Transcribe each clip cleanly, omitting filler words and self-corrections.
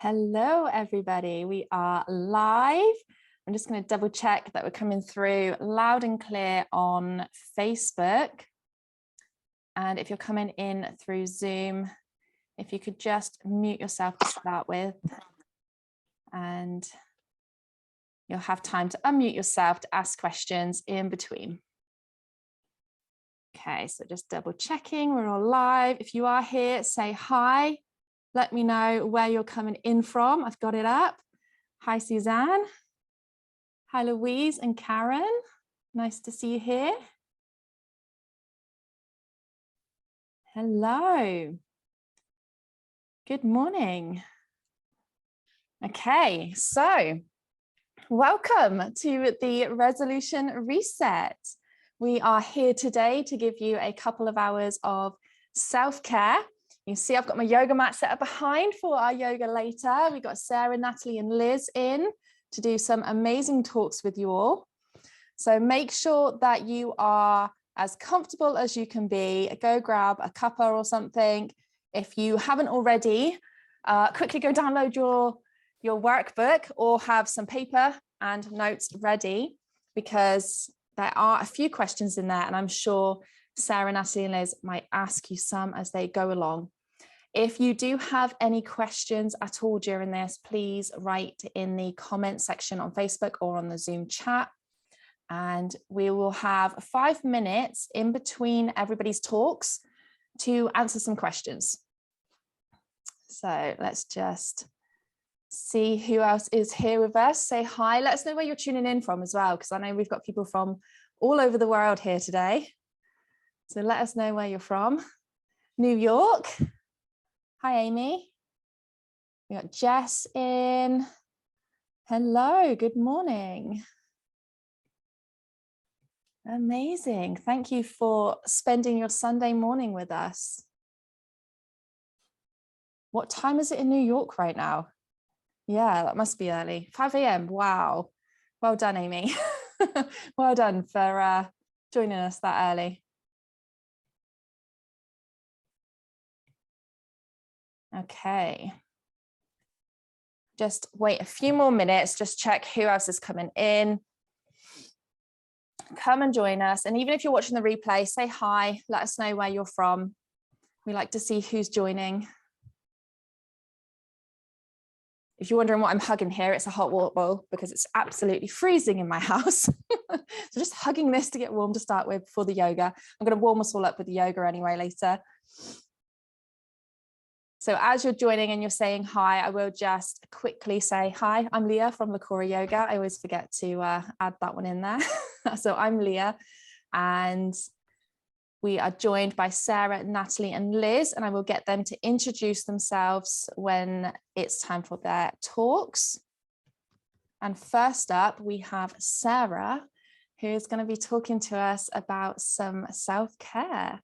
Hello, everybody. We are live. I'm just going to double check that we're coming through loud and clear on Facebook. And if you're coming in through Zoom, if you could just mute yourself to start with, and you'll have time to unmute yourself to ask questions in between. Okay, so just double checking, we're all live. If you are here, say hi. Let me know where you're coming in from. I've got it up. Hi, Suzanne. Hi, Louise and Karen. Nice to see you here. Hello. Good morning. Okay, so welcome to the Resolution Reset. We are here today to give you a couple of hours of self-care. You can see I've got my yoga mat set up behind for our yoga later. We've got Sarah, Natalie and Liz in to do some amazing talks with you all. So make sure that you are as comfortable as you can be. Go grab a cuppa or something. If you haven't already, quickly go download your workbook or have some paper and notes ready, because there are a few questions in there and I'm sure Sarah, Natalie and Liz might ask you some as they go along. If you do have any questions at all during this, please write in the comment section on Facebook or on the Zoom chat. And we will have 5 minutes in between everybody's talks to answer some questions. So let's just see who else is here with us. Say hi. Let us know where you're tuning in from as well, because I know we've got people from all over the world here today. So let us know where you're from. New York. Hi, Amy. We got Jess in. Hello, good morning. Amazing. Thank you for spending your Sunday morning with us. What time is it in New York right now? Yeah, that must be early. 5 a.m. Wow. Well done, Amy. Well done for joining us that early. Okay. Just wait a few more minutes, just check who else is coming in. Come and join us. And even if you're watching the replay, say hi, let us know where you're from. We like to see who's joining. If you're wondering what I'm hugging here, it's a hot water bowl because it's absolutely freezing in my house. So just hugging this to get warm to start with for the yoga. I'm going to warm us all up with the yoga anyway later. So as you're joining and you're saying hi, I will just quickly say, hi, I'm Leah from Lakora Yoga. I always forget to add that one in there. So I'm Leah, and we are joined by Sarah, Natalie and Liz, and I will get them to introduce themselves when it's time for their talks. And first up, we have Sarah, who is going to be talking to us about some self-care.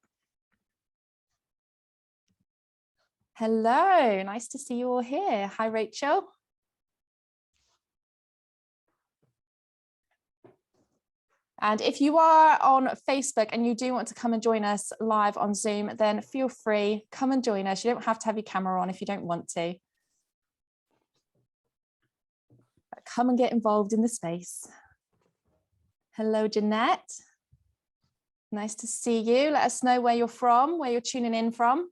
Hello, nice to see you all here. Hi, Rachel. And if you are on Facebook and you do want to come and join us live on Zoom, then feel free, come and join us. You don't have to have your camera on if you don't want to. But come and get involved in the space. Hello, Jeanette. Nice to see you. Let us know where you're from, where you're tuning in from.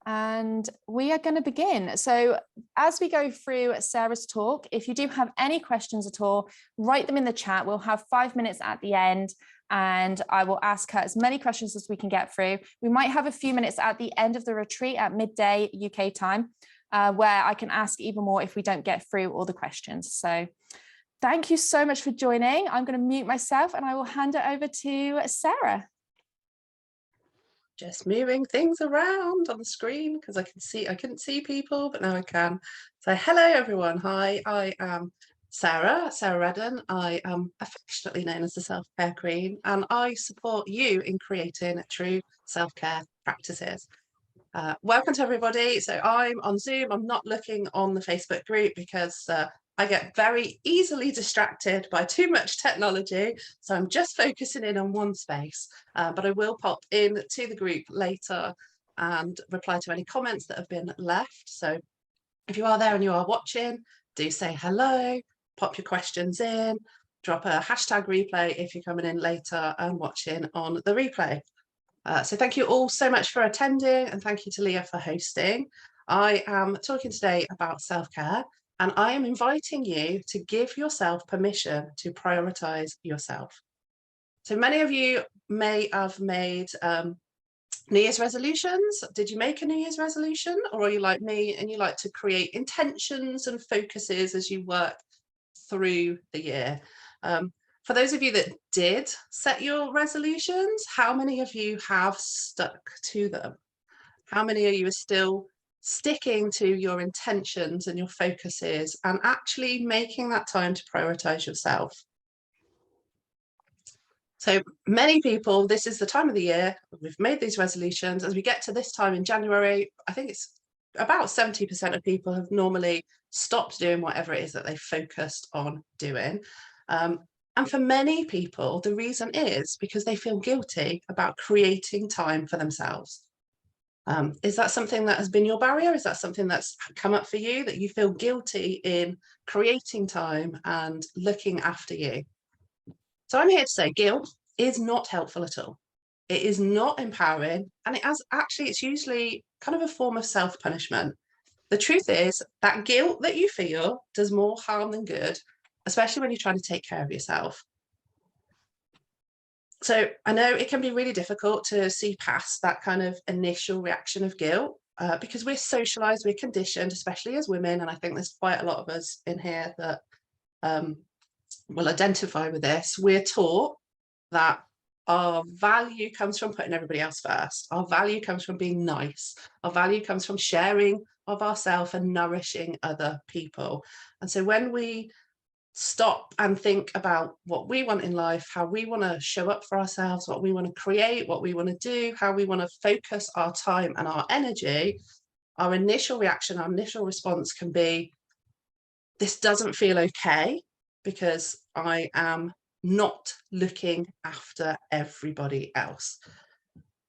And we are going to begin. So as we go through Sarah's talk, if you do have any questions at all, write them in the chat. We'll have 5 minutes at the end and I will ask her as many questions as we can get through. We might have a few minutes at the end of the retreat at midday UK time, where I can ask even more if we don't get through all the questions. So thank you so much for joining. I'm going to mute myself and I will hand it over to Sarah. Just moving things around on the screen because I couldn't see people, but now I can. So hello everyone. Hi, I am Sarah Redden. I am affectionately known as the Self-Care Queen, and I support you in creating true self-care practices. Welcome to everybody. So I'm on Zoom. I'm not looking on the Facebook group because I get very easily distracted by too much technology, so I'm just focusing in on one space, but I will pop in to the group later and reply to any comments that have been left. So if you are there and you are watching, do say hello, pop your questions in, drop a hashtag replay if you're coming in later and watching on the replay. So thank you all so much for attending, and thank you to Leah for hosting. I am talking today about self-care, and I am inviting you to give yourself permission to prioritize yourself. So many of you may have made New Year's resolutions. Did you make a New Year's resolution, or are you like me and you like to create intentions and focuses as you work through the year? For those of you that did set your resolutions, how many of you have stuck to them? How many of you are still sticking to your intentions and your focuses and actually making that time to prioritize yourself? So many people, this is the time of the year, we've made these resolutions. As we get to this time in January, I think it's about 70% of people have normally stopped doing whatever it is that they focused on doing. And for many people, the reason is because they feel guilty about creating time for themselves. Is that something that has been your barrier? Is that something that's come up for you, that you feel guilty in creating time and looking after you? So I'm here to say guilt is not helpful at all. It is not empowering, and it's usually kind of a form of self-punishment. The truth is that guilt that you feel does more harm than good, especially when you're trying to take care of yourself. So I know it can be really difficult to see past that kind of initial reaction of guilt because we're socialized, we're conditioned, especially as women. And I think there's quite a lot of us in here that will identify with this. We're taught that our value comes from putting everybody else first. Our value comes from being nice. Our value comes from sharing of ourselves and nourishing other people. And so when we stop and think about what we want in life, how we want to show up for ourselves, what we want to create, what we want to do, how we want to focus our time and our energy, our initial reaction, our initial response can be, this doesn't feel okay because I am not looking after everybody else.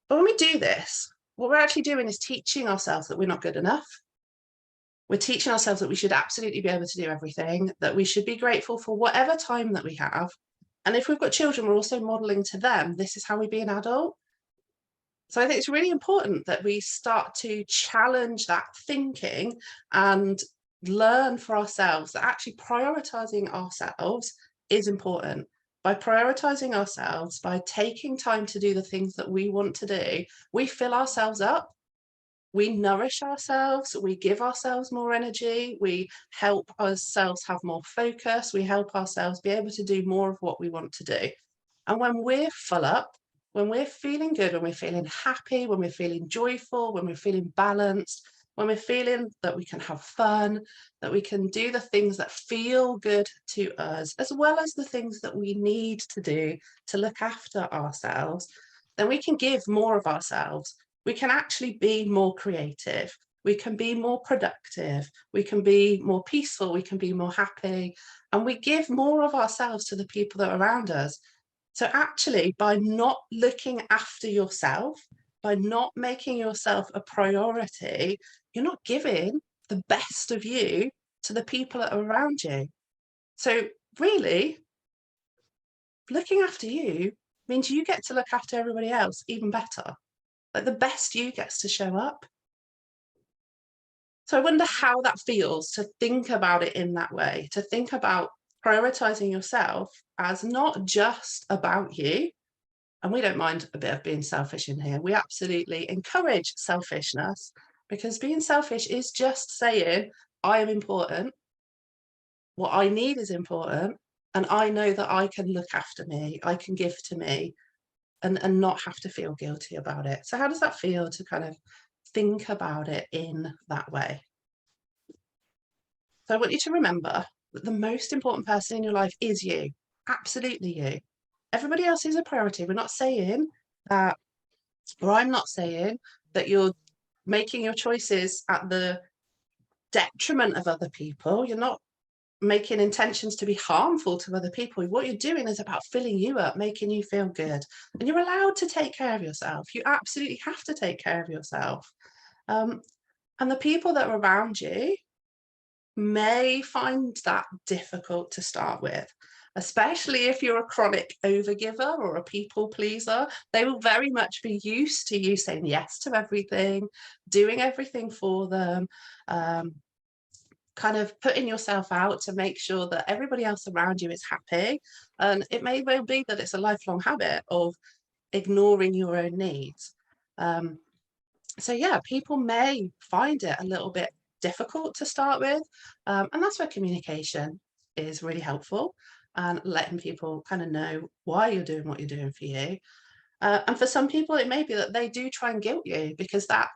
But when we do this, what we're actually doing is teaching ourselves that we're not good enough. We're teaching ourselves that we should absolutely be able to do everything, that we should be grateful for whatever time that we have. And if we've got children, we're also modeling to them, this is how we be an adult. So I think it's really important that we start to challenge that thinking and learn for ourselves that actually prioritizing ourselves is important. By prioritizing ourselves, by taking time to do the things that we want to do, we fill ourselves up. We nourish ourselves, we give ourselves more energy, we help ourselves have more focus, we help ourselves be able to do more of what we want to do. And when we're full up, when we're feeling good, when we're feeling happy, when we're feeling joyful, when we're feeling balanced, when we're feeling that we can have fun, that we can do the things that feel good to us, as well as the things that we need to do to look after ourselves, then we can give more of ourselves. We can actually be more creative, we can be more productive, we can be more peaceful, we can be more happy, and we give more of ourselves to the people that are around us. So actually, by not looking after yourself, by not making yourself a priority, you're not giving the best of you to the people that are around you. So really, looking after you means you get to look after everybody else even better. Like the best you gets to show up. So I wonder how that feels to think about it in that way, to think about prioritizing yourself as not just about you. And we don't mind a bit of being selfish in here. We absolutely encourage selfishness because being selfish is just saying, I am important. What I need is important. And I know that I can look after me, I can give to me, and not have to feel guilty about it. So how does that feel to kind of think about it in that way? So I want you to remember that the most important person in your life is you, absolutely you. Everybody else is a priority. We're not saying that, or I'm not saying that you're making your choices at the detriment of other people. You're not making intentions to be harmful to other people. What you're doing is about filling you up, making you feel good. And you're allowed to take care of yourself. You absolutely have to take care of yourself. And the people that are around you may find that difficult to start with, especially if you're a chronic overgiver or a people pleaser. They will very much be used to you saying yes to everything, doing everything for them, kind of putting yourself out to make sure that everybody else around you is happy. And it may well be that it's a lifelong habit of ignoring your own needs. So yeah, people may find it a little bit difficult to start with. And that's where communication is really helpful, and letting people kind of know why you're doing what you're doing for you. And for some people, it may be that they do try and guilt you, because that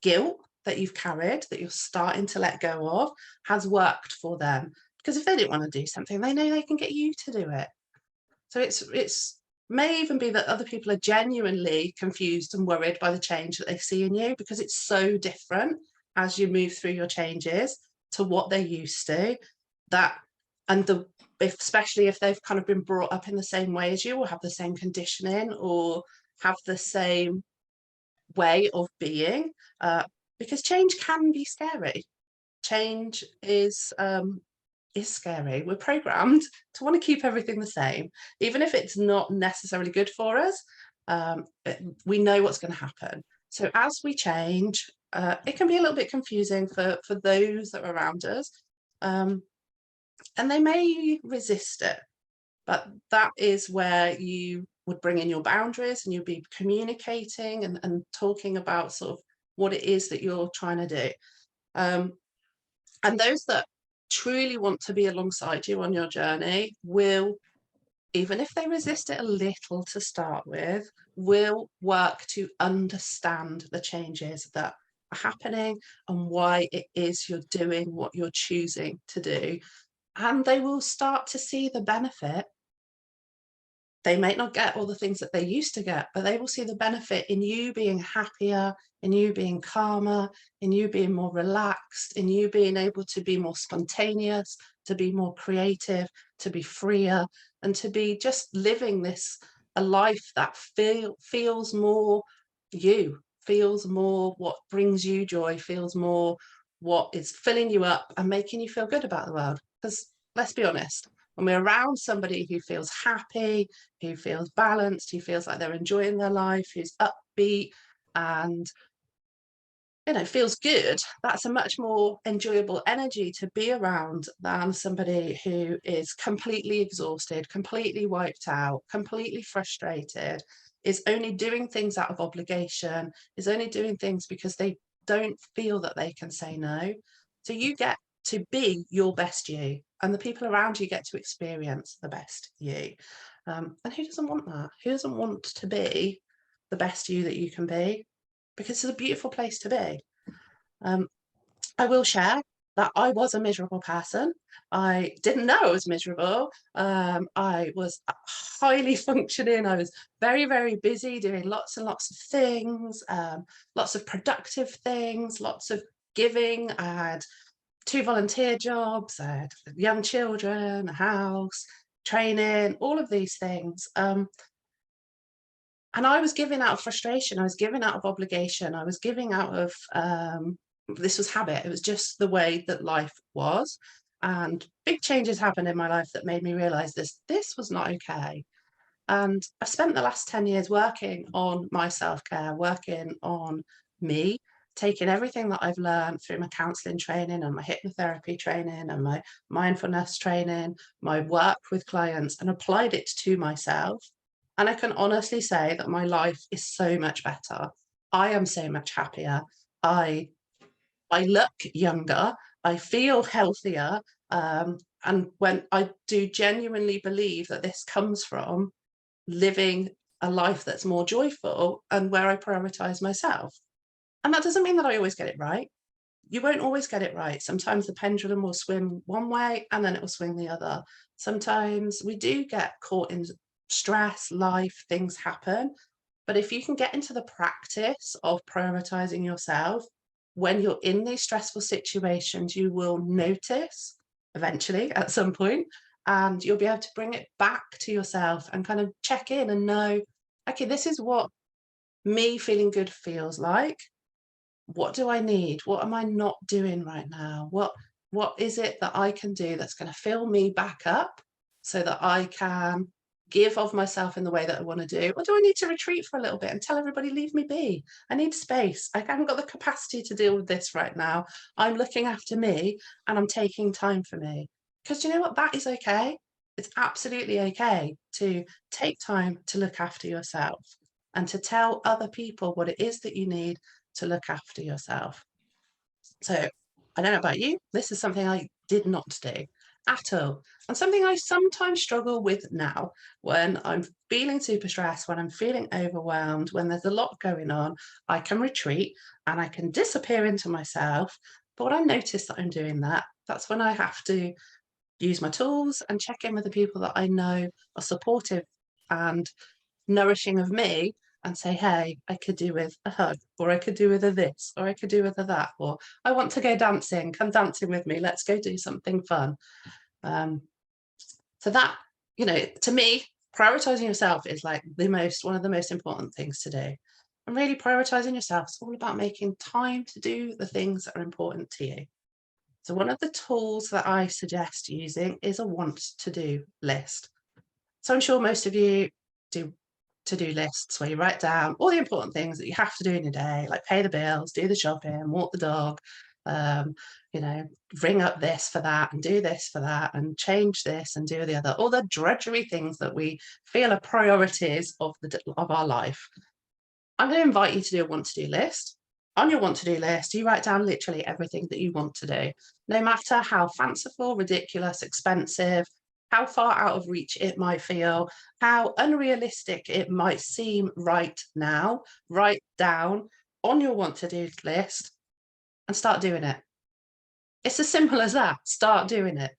guilt that you've carried, that you're starting to let go of, has worked for them. Because if they didn't want to do something, they know they can get you to do it. So it's may even be that other people are genuinely confused and worried by the change that they see in you, because it's so different as you move through your changes to what they're used to. That, and especially if they've kind of been brought up in the same way as you, or have the same conditioning, or have the same way of being, because change can be scary. Change is scary. We're programmed to want to keep everything the same, even if it's not necessarily good for us. We know what's going to happen. So as we change, it can be a little bit confusing for those that are around us, and they may resist it. But that is where you would bring in your boundaries, and you'll be communicating and talking about sort of what it is that you're trying to do. And those that truly want to be alongside you on your journey will, even if they resist it a little to start with, will work to understand the changes that are happening and why it is you're doing what you're choosing to do. And they will start to see the benefit. They might not get all the things that they used to get, but they will see the benefit in you being happier, in you being calmer, in you being more relaxed, in you being able to be more spontaneous, to be more creative, to be freer, and to be just living a life that feels more you, feels more what brings you joy, feels more what is filling you up and making you feel good about the world. Because let's be honest, when we're around somebody who feels happy, who feels balanced, who feels like they're enjoying their life, who's upbeat and feels good, that's a much more enjoyable energy to be around than somebody who is completely exhausted, completely wiped out, completely frustrated, is only doing things out of obligation, is only doing things because they don't feel that they can say no. So you get to be your best you, and the people around you get to experience the best you. And who doesn't want that? Who doesn't want to be the best you that you can be? Because it's a beautiful place to be. I will share that I was a miserable person. I didn't know I was miserable. I was highly functioning. I was very, very busy doing lots and lots of things, lots of productive things, lots of giving. I had 2 volunteer jobs, I had young children, a house, training, all of these things. And I was giving out of frustration. I was giving out of obligation. I was giving out of, this was habit. It was just the way that life was. And big changes happened in my life that made me realize this was not okay. And I spent the last 10 years working on my self-care, working on me, taking everything that I've learned through my counseling training and my hypnotherapy training and my mindfulness training, my work with clients, and applied it to myself. And I can honestly say that my life is so much better. I am so much happier. I look younger. I feel healthier. And when I do genuinely believe that this comes from living a life that's more joyful and where I prioritize myself. And that doesn't mean that I always get it right. You won't always get it right. Sometimes the pendulum will swing one way and then it will swing the other. Sometimes we do get caught in stress, life, things happen. But if you can get into the practice of prioritizing yourself, when you're in these stressful situations, you will notice eventually at some point, and you'll be able to bring it back to yourself and kind of check in and know, okay, this is what me feeling good feels like. What do I need? What am I not doing right now? What is it that I can do that's going to fill me back up so that I can give of myself in the way that I want to do? Or do I need to retreat for a little bit and tell everybody, leave me be? I need space. I haven't got the capacity to deal with this right now. I'm looking after me and I'm taking time for me. Because you know what? That is okay. It's absolutely okay to take time to look after yourself and to tell other people what it is that you need to look after yourself. So I don't know about you, this is something I did not do at all. And something I sometimes struggle with now when I'm feeling super stressed, when I'm feeling overwhelmed, when there's a lot going on, I can retreat and I can disappear into myself. But when I notice that I'm doing that, that's when I have to use my tools and check in with the people that I know are supportive and nourishing of me and say, hey, I could do with a hug, or I could do with a this, or I could do with a that, or I want to go dancing, come dancing with me, let's go do something fun. So that, to me, prioritizing yourself is like one of the most important things to do. And really prioritizing yourself is all about making time to do the things that are important to you. So one of the tools that I suggest using is a want to do list. So I'm sure most of you do to-do lists where you write down all the important things that you have to do in your day, like pay the bills, do the shopping, walk the dog, ring up this for that and do this for that and change this and do the other, all the drudgery things that we feel are priorities of our life. I'm going to invite you to do a want to do list. On your want to do list, you write down literally everything that you want to do, no matter how fanciful, ridiculous, expensive, how far out of reach it might feel, how unrealistic it might seem right now. Write down on your want to do list and start doing it. It's as simple as that. Start doing it.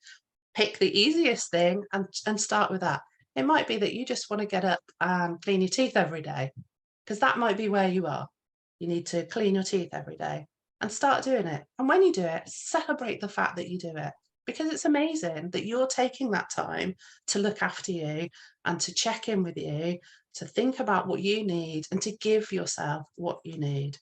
Pick the easiest thing and start with that. It might be that you just want to get up and clean your teeth every day, because that might be where you are. You need to clean your teeth every day and start doing it. And when you do it, celebrate the fact that you do it, because it's amazing that you're taking that time to look after you and to check in with you, to think about what you need and to give yourself what you need.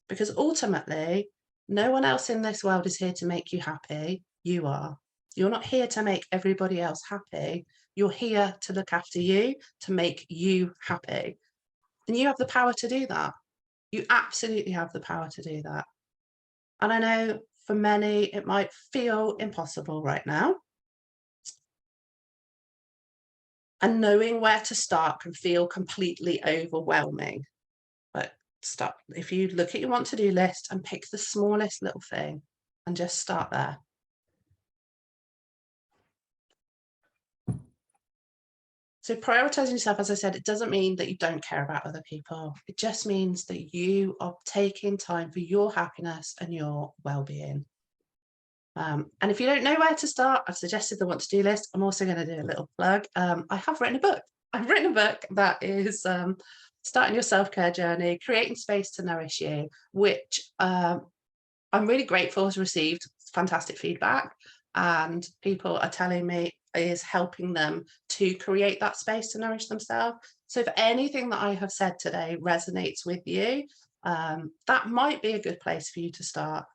Because ultimately, no one else in this world is here to make you happy. You are. You're not here to make everybody else happy. You're here to look after you, to make you happy. And you have the power to do that. You absolutely have the power to do that. And I know for many, it might feel impossible right now. And knowing where to start can feel completely overwhelming. But start, if you look at your want to do list and pick the smallest little thing and just start there. So prioritizing yourself, as I said, it doesn't mean that you don't care about other people. It just means that you are taking time for your happiness and your well-being. And if you don't know where to start, I've suggested the want to do list. I'm also going to do a little plug. I have written a book. I've written a book that is starting your self-care journey, creating space to nourish you, which I'm really grateful to receive fantastic feedback, and people are telling me is helping them to create that space to nourish themselves. So if anything that I have said today resonates with you, that might be a good place for you to start,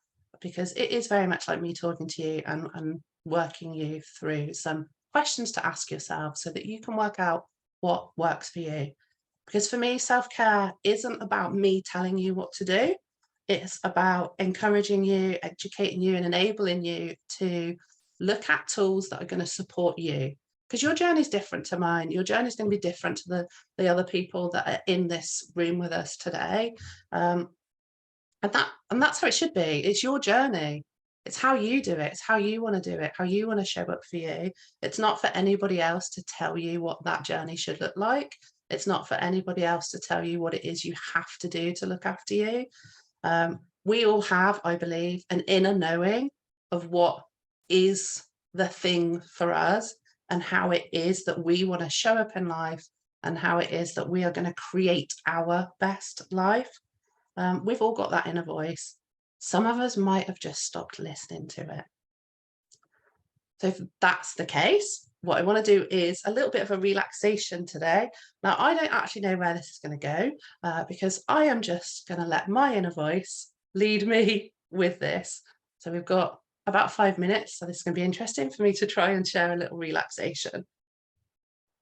because it is very much like me talking to you and working you through some questions to ask yourself so that you can work out what works for you. Because for me, self-care isn't about me telling you what to do. It's about encouraging you, educating you, and enabling you to look at tools that are going to support you. Because your journey is different to mine. Your journey is going to be different to the other people that are in this room with us today. And that's how it should be. It's your journey. It's how you do it. It's how you want to do it, how you want to show up for you. It's not for anybody else to tell you what that journey should look like. It's not for anybody else to tell you what it is you have to do to look after you. We all have, I believe, an inner knowing of what is the thing for us and how it is that we want to show up in life and how it is that we are going to create our best life. We've all got that inner voice. Some of us might have just stopped listening to it. So if that's the case, what I want to do is a little bit of a relaxation today. Now, I don't actually know where this is going to go because I am just going to let my inner voice lead me with this. So we've got about 5 minutes. So this is going to be interesting for me to try and share a little relaxation.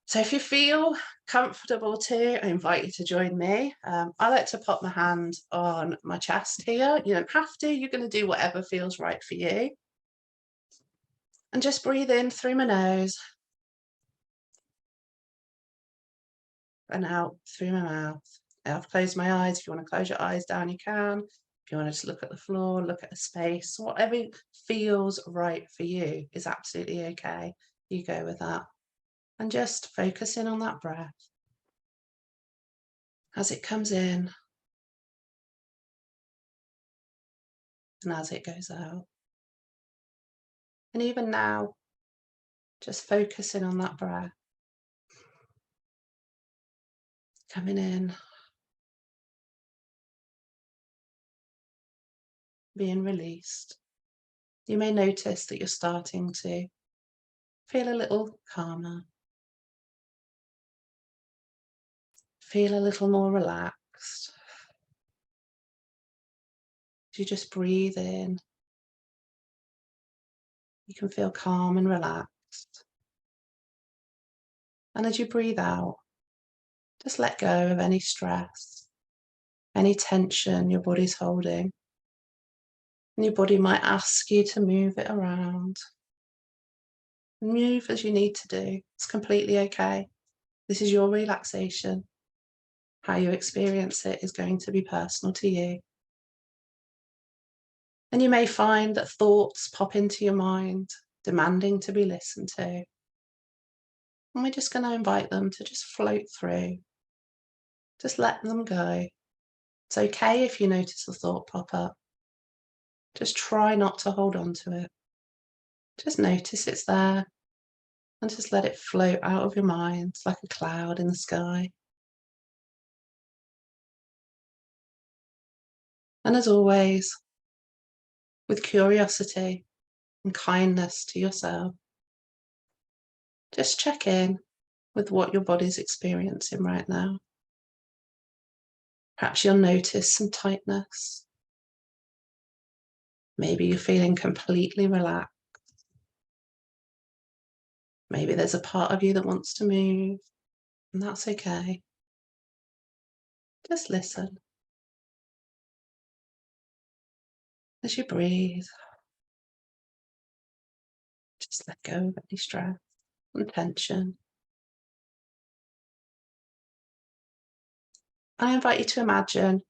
So if you feel comfortable to, I invite you to join me. I like to pop my hand on my chest here. You don't have to, you're going to do whatever feels right for you. And just breathe in through my nose and out through my mouth. I've closed my eyes. If you want to close your eyes down, you can. If you want to just look at the floor, look at the space, whatever feels right for you is absolutely okay. You go with that. And just focus in on that breath as it comes in and as it goes out. And even now, just focusing on that breath. Coming in, being released. You may notice that you're starting to feel a little calmer, feel a little more relaxed. As you just breathe in, you can feel calm and relaxed. And as you breathe out, just let go of any stress, any tension your body's holding. And your body might ask you to move it around. Move as you need to do. It's completely okay. This is your relaxation. How you experience it is going to be personal to you. And you may find that thoughts pop into your mind, demanding to be listened to. And we're just going to invite them to just float through. Just let them go. It's okay if you notice a thought pop up. Just try not to hold on to it. Just notice it's there and just let it float out of your mind like a cloud in the sky. And as always, with curiosity and kindness to yourself, just check in with what your body's experiencing right now. Perhaps you'll notice some tightness. Maybe you're feeling completely relaxed. Maybe there's a part of you that wants to move, and that's okay. Just listen. As you breathe, just let go of any stress and tension. I invite you to imagine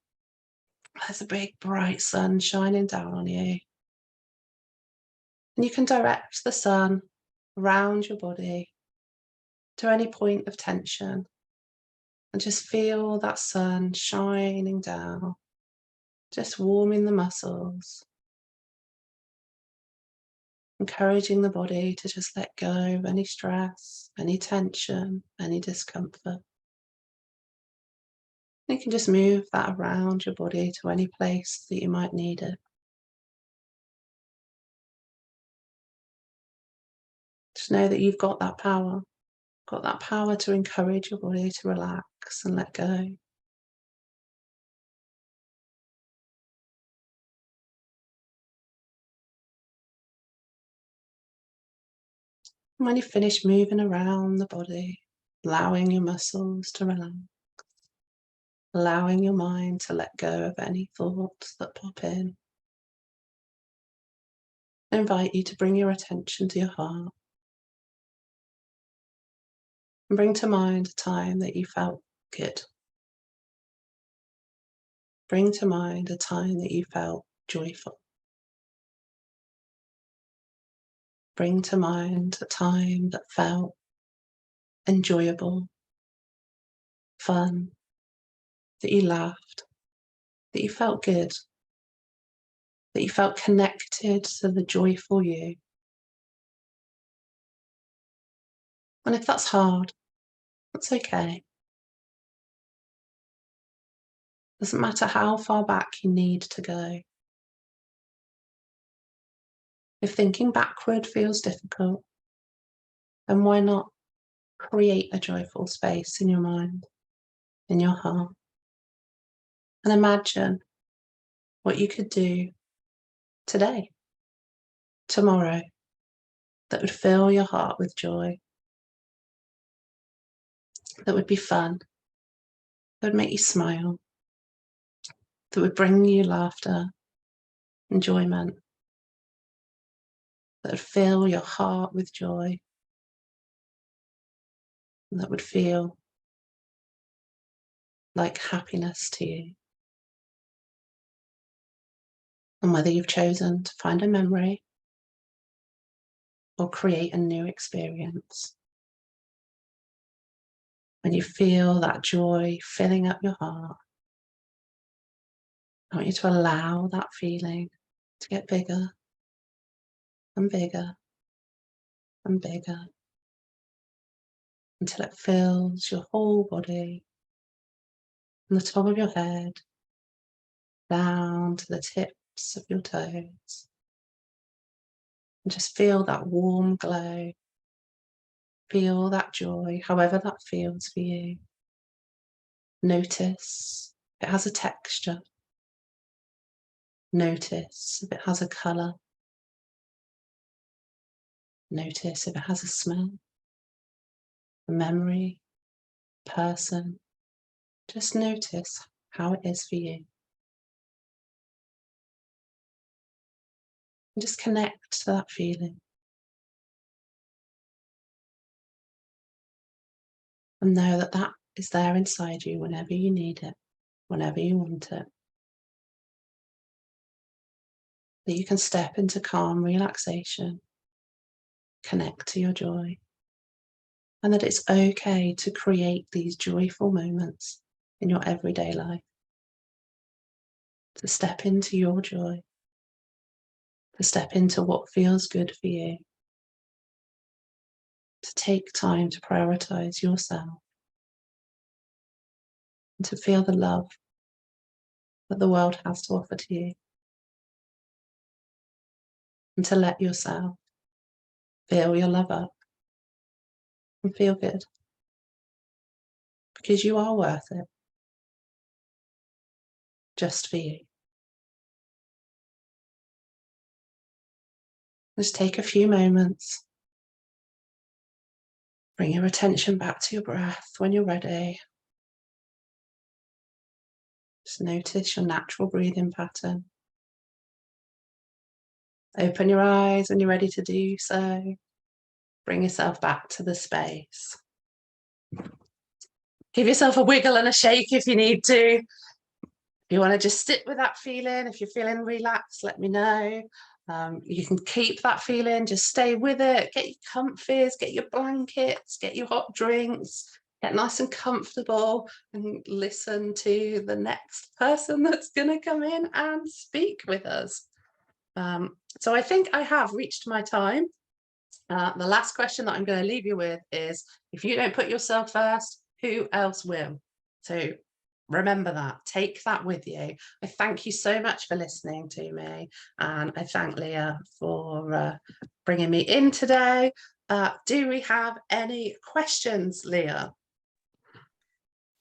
there's a big bright sun shining down on you. And you can direct the sun around your body to any point of tension and just feel that sun shining down, just warming the muscles, encouraging the body to just let go of any stress, any tension, any discomfort. You can just move that around your body to any place that you might need it. Just know that you've got that power to encourage your body to relax and let go. And when you finish moving around the body, allowing your muscles to relax, allowing your mind to let go of any thoughts that pop in, I invite you to bring your attention to your heart and bring to mind a time that you felt good. Bring to mind a time that you felt joyful. Bring to mind a time that felt enjoyable, fun, that you laughed, that you felt good, that you felt connected to the joyful you. And if that's hard, that's okay. Doesn't matter how far back you need to go. If thinking backward feels difficult, then why not create a joyful space in your mind, in your heart, and imagine what you could do today, tomorrow, that would fill your heart with joy, that would be fun, that would make you smile, that would bring you laughter, enjoyment, that would fill your heart with joy, and that would feel like happiness to you. And whether you've chosen to find a memory or create a new experience, when you feel that joy filling up your heart, I want you to allow that feeling to get bigger and bigger and bigger until it fills your whole body, from the top of your head down to the tips of your toes. And just feel that warm glow. Feel that joy, however that feels for you. Notice if it has a texture. Notice if it has a colour. Notice if it has a smell, a memory, person. Just notice how it is for you. And just connect to that feeling. And know that that is there inside you whenever you need it, whenever you want it. That you can step into calm relaxation, connect to your joy, and that it's okay to create these joyful moments in your everyday life. To step into your joy, to step into what feels good for you, to take time to prioritize yourself, and to feel the love that the world has to offer to you, and to let yourself fill your love up and feel good, because you are worth it, just for you. Just take a few moments, bring your attention back to your breath when you're ready. Just notice your natural breathing pattern. Open your eyes when you're ready to do so. Bring yourself back to the space. Give yourself a wiggle and a shake if you need to. If you want to just sit with that feeling, if you're feeling relaxed, let me know. You can keep that feeling, just stay with it. Get your comfies, get your blankets, get your hot drinks, get nice and comfortable, and listen to the next person that's going to come in and speak with us. So I think I have reached my time. The last question that I'm going to leave you with is, if you don't put yourself first, who else will? So remember that, take that with you. I thank you so much for listening to me, and I thank Leah for bringing me in today. Do we have any questions, Leah?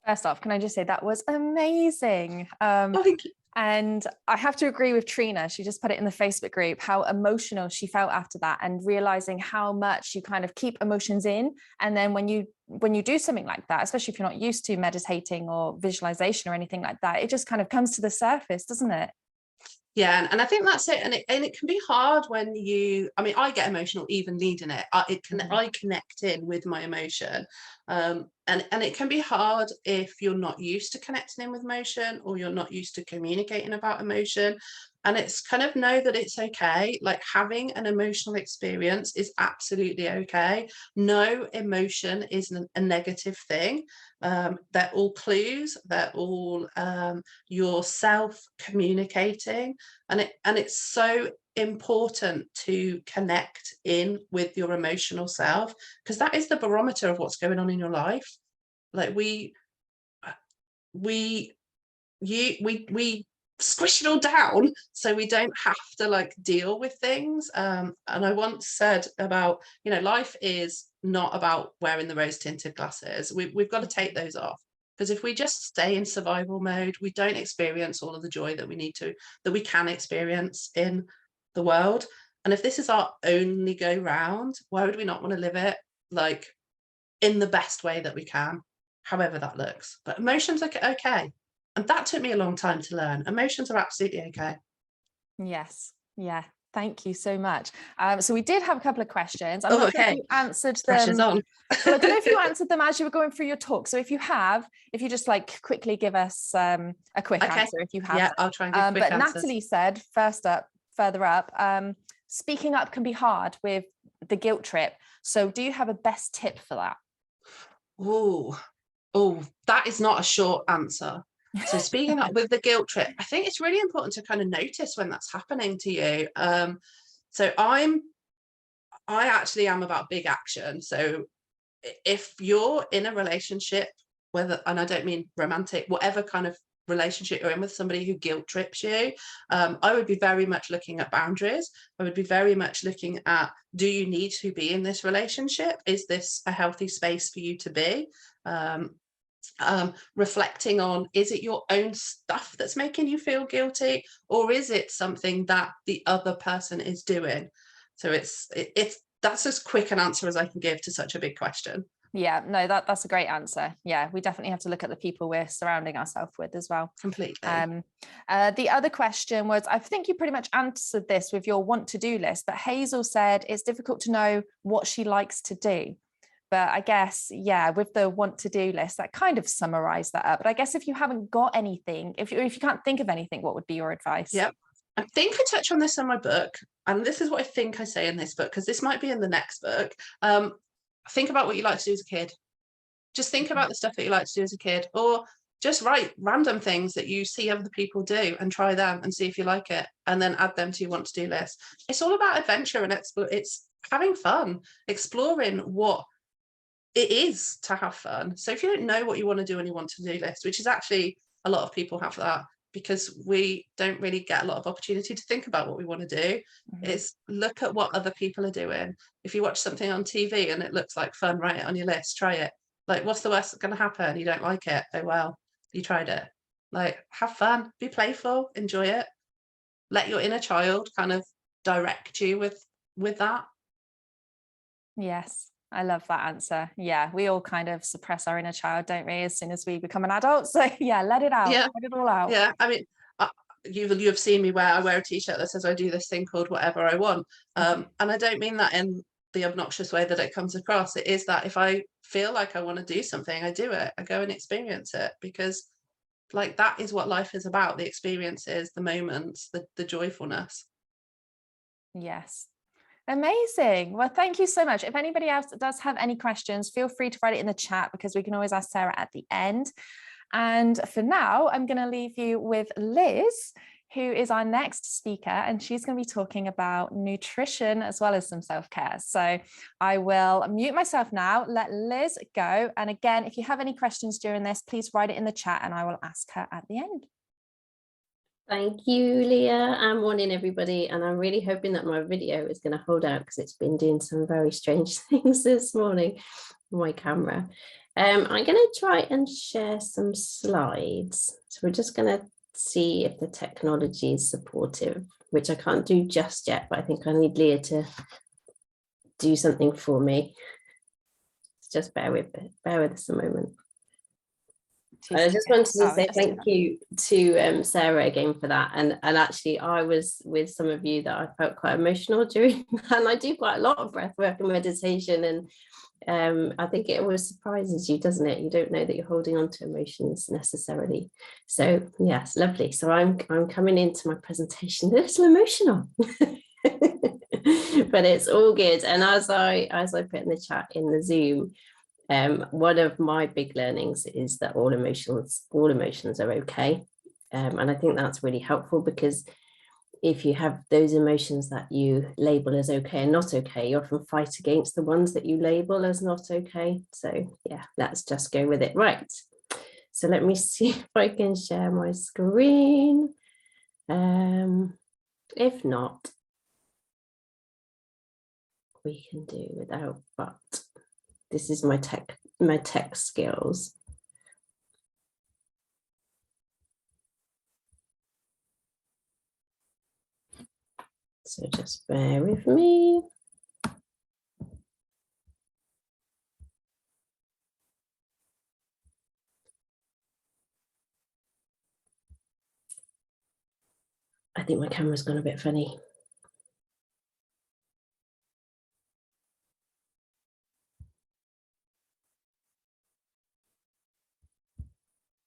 First off, can I just say that was amazing. Oh, thank you. And I have to agree with Trina. She just put it in the Facebook group, how emotional she felt after that, and realizing how much you kind of keep emotions in. And then when you do something like that, especially if you're not used to meditating or visualization or anything like that, it just kind of comes to the surface, doesn't it? Yeah, and I think that's it. And it can be hard when I get emotional even leading it. I connect in with my emotion. And it can be hard if you're not used to connecting in with emotion, or you're not used to communicating about emotion. And it's kind of know that it's okay. Like, having an emotional experience is absolutely okay. No emotion is a negative thing. They're all clues. They're all yourself communicating, and it's so important to connect in with your emotional self, because that is the barometer of what's going on in your life. Like we squish it all down so we don't have to like deal with things. And I once said about, life is not about wearing the rose tinted glasses. We've got to take those off, because if we just stay in survival mode, we don't experience all of the joy that we can experience in the world. And if this is our only go round, why would we not want to live it like in the best way that we can, however that looks? But emotions are okay. And that took me a long time to learn. Emotions are absolutely okay. Yes. Yeah. Thank you so much. So we did have a couple of questions. I'm Oh, not sure okay. if you answered them. Pressure's on. Well, I don't know if you answered them as you were going through your talk. So if you just like quickly give us a quick answer if you have. Yeah, I'll try and give quick but answers. Natalie said, further up, speaking up can be hard with the guilt trip. So do you have a best tip for that? Oh, that is not a short answer. So speaking up with the guilt trip, I think it's really important to kind of notice when that's happening to you. So I actually am about big action. So if you're in a relationship, and I don't mean romantic, whatever kind of relationship you're in with somebody who guilt trips you, I would be very much looking at boundaries. I would be very much looking at, do you need to be in this relationship? Is this a healthy space for you to be? Reflecting on, is it your own stuff that's making you feel guilty, or is it something that the other person is doing? So that's as quick an answer as I can give to such a big question. Yeah, no, that's a great answer. Yeah, we definitely have to look at the people we're surrounding ourselves with as well. Completely. The other question was, I think you pretty much answered this with your want to do list, but Hazel said it's difficult to know what she likes to do. But I guess, yeah, with the want to do list, that kind of summarized that up. But I guess if you haven't got anything, if you can't think of anything, what would be your advice? Yep. I think I touch on this in my book, and this is what I think I say in this book, because this might be in the next book. Think about what you like to do as a kid. Just think about the stuff that you like to do as a kid, or just write random things that you see other people do and try them and see if you like it, and then add them to your want to do list. It's all about adventure and it's having fun, exploring what it is to have fun. So if you don't know what you want to do on your want to do list, which is actually a lot of people have that, because we don't really get a lot of opportunity to think about what we want to do, is look at what other people are doing. If you watch something on TV and it looks like fun, write it on your list, try it. Like, what's the worst that's going to happen? You don't like it. Oh, well, you tried it. Like, have fun, be playful, enjoy it. Let your inner child kind of direct you with that. Yes. I love that answer. Yeah, we all kind of suppress our inner child, don't we, as soon as we become an adult? So yeah, let it out. Yeah. Let it all out. Yeah, I mean, you've seen me I wear a t-shirt that says I do this thing called whatever I want. And I don't mean that in the obnoxious way that it comes across. It is that if I feel like I want to do something, I do it. I go and experience it, because like that is what life is about. The experiences, the moments, the joyfulness. Yes. Amazing. Well, thank you so much. If anybody else does have any questions, feel free to write it in the chat, because we can always ask Sarah at the end. And for now, I'm going to leave you with Liz, who is our next speaker, and she's going to be talking about nutrition as well as some self-care. So I will mute myself now, let Liz go. And again, if you have any questions during this, please write it in the chat and I will ask her at the end. Thank you, Leah, and morning everybody. And I'm really hoping that my video is going to hold out, because it's been doing some very strange things this morning on my camera. I'm going to try and share some slides. So we're just going to see if the technology is supportive, which I can't do just yet, but I think I need Leah to do something for me. Just bear with us a moment. I just wanted to say thank you to Sarah again for that. And actually, I was with some of you that I felt quite emotional during, and I do quite a lot of breath work and meditation. And I think it always surprises you, doesn't it? You don't know that you're holding on to emotions necessarily. So yes, lovely. So I'm coming into my presentation a little emotional, but it's all good. And as I put in the chat in the Zoom, one of my big learnings is that all emotions are okay. And I think that's really helpful, because if you have those emotions that you label as okay and not okay, you often fight against the ones that you label as not okay. So yeah, let's just go with it. Right. So let me see if I can share my screen. If not, we can do without, but this is my tech skills. So just bear with me. I think my camera's gone a bit funny.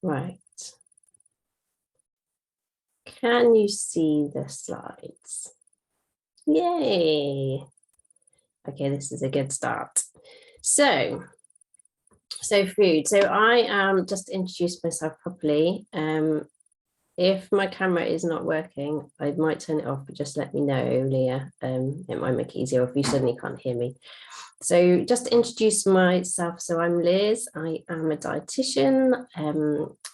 Right. Can you see the slides? Yay. Okay, this is a good start. So food. So I just introduced myself properly. If my camera is not working, I might turn it off, but just let me know, Leah. It might make it easier if you suddenly can't hear me. So just to introduce myself. So I'm Liz. I am a dietitian.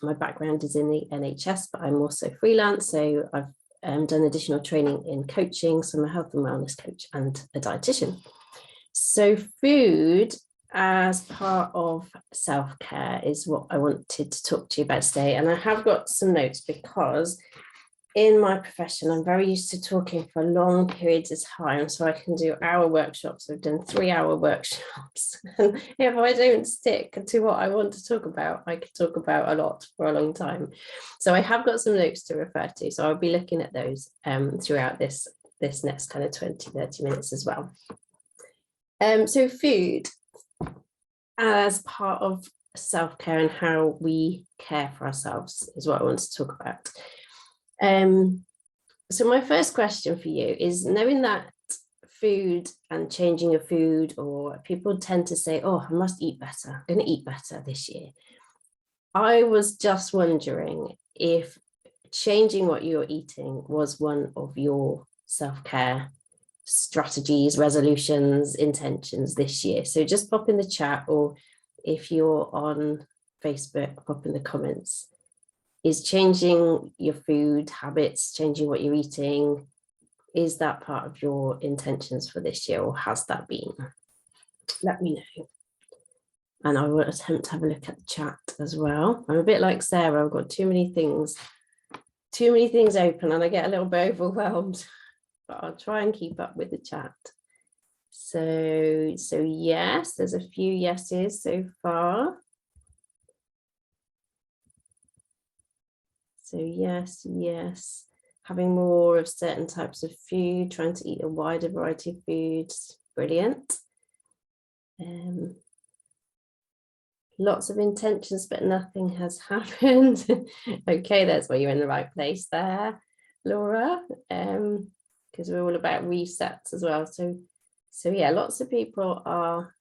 My background is in the NHS, but I'm also freelance. So I've done additional training in coaching. So I'm a health and wellness coach and a dietitian. So food as part of self-care is what I wanted to talk to you about today. And I have got some notes because in my profession, I'm very used to talking for long periods of time. So I can do hour workshops. I've done 3-hour workshops. And if I don't stick to what I want to talk about, I could talk about a lot for a long time. So I have got some notes to refer to. So I'll be looking at those throughout this next kind of 20-30 minutes as well. So food as part of self-care and how we care for ourselves is what I want to talk about. So my first question for you is, knowing that food and changing your food, or people tend to say, oh, I must eat better, I'm going to eat better this year. I was just wondering if changing what you're eating was one of your self-care strategies, resolutions, intentions this year. So just pop in the chat, or if you're on Facebook, pop in the comments. Is changing your food habits, changing what you're eating, is that part of your intentions for this year, or has that been? Let me know. And I will attempt to have a look at the chat as well. I'm a bit like Sarah, I've got too many things open and I get a little bit overwhelmed, but I'll try and keep up with the chat. So yes, there's a few yeses so far. So yes, having more of certain types of food, trying to eat a wider variety of foods, brilliant. Lots of intentions, but nothing has happened. Okay, that's where you're in the right place there, Laura, because we're all about resets as well. So yeah, lots of people are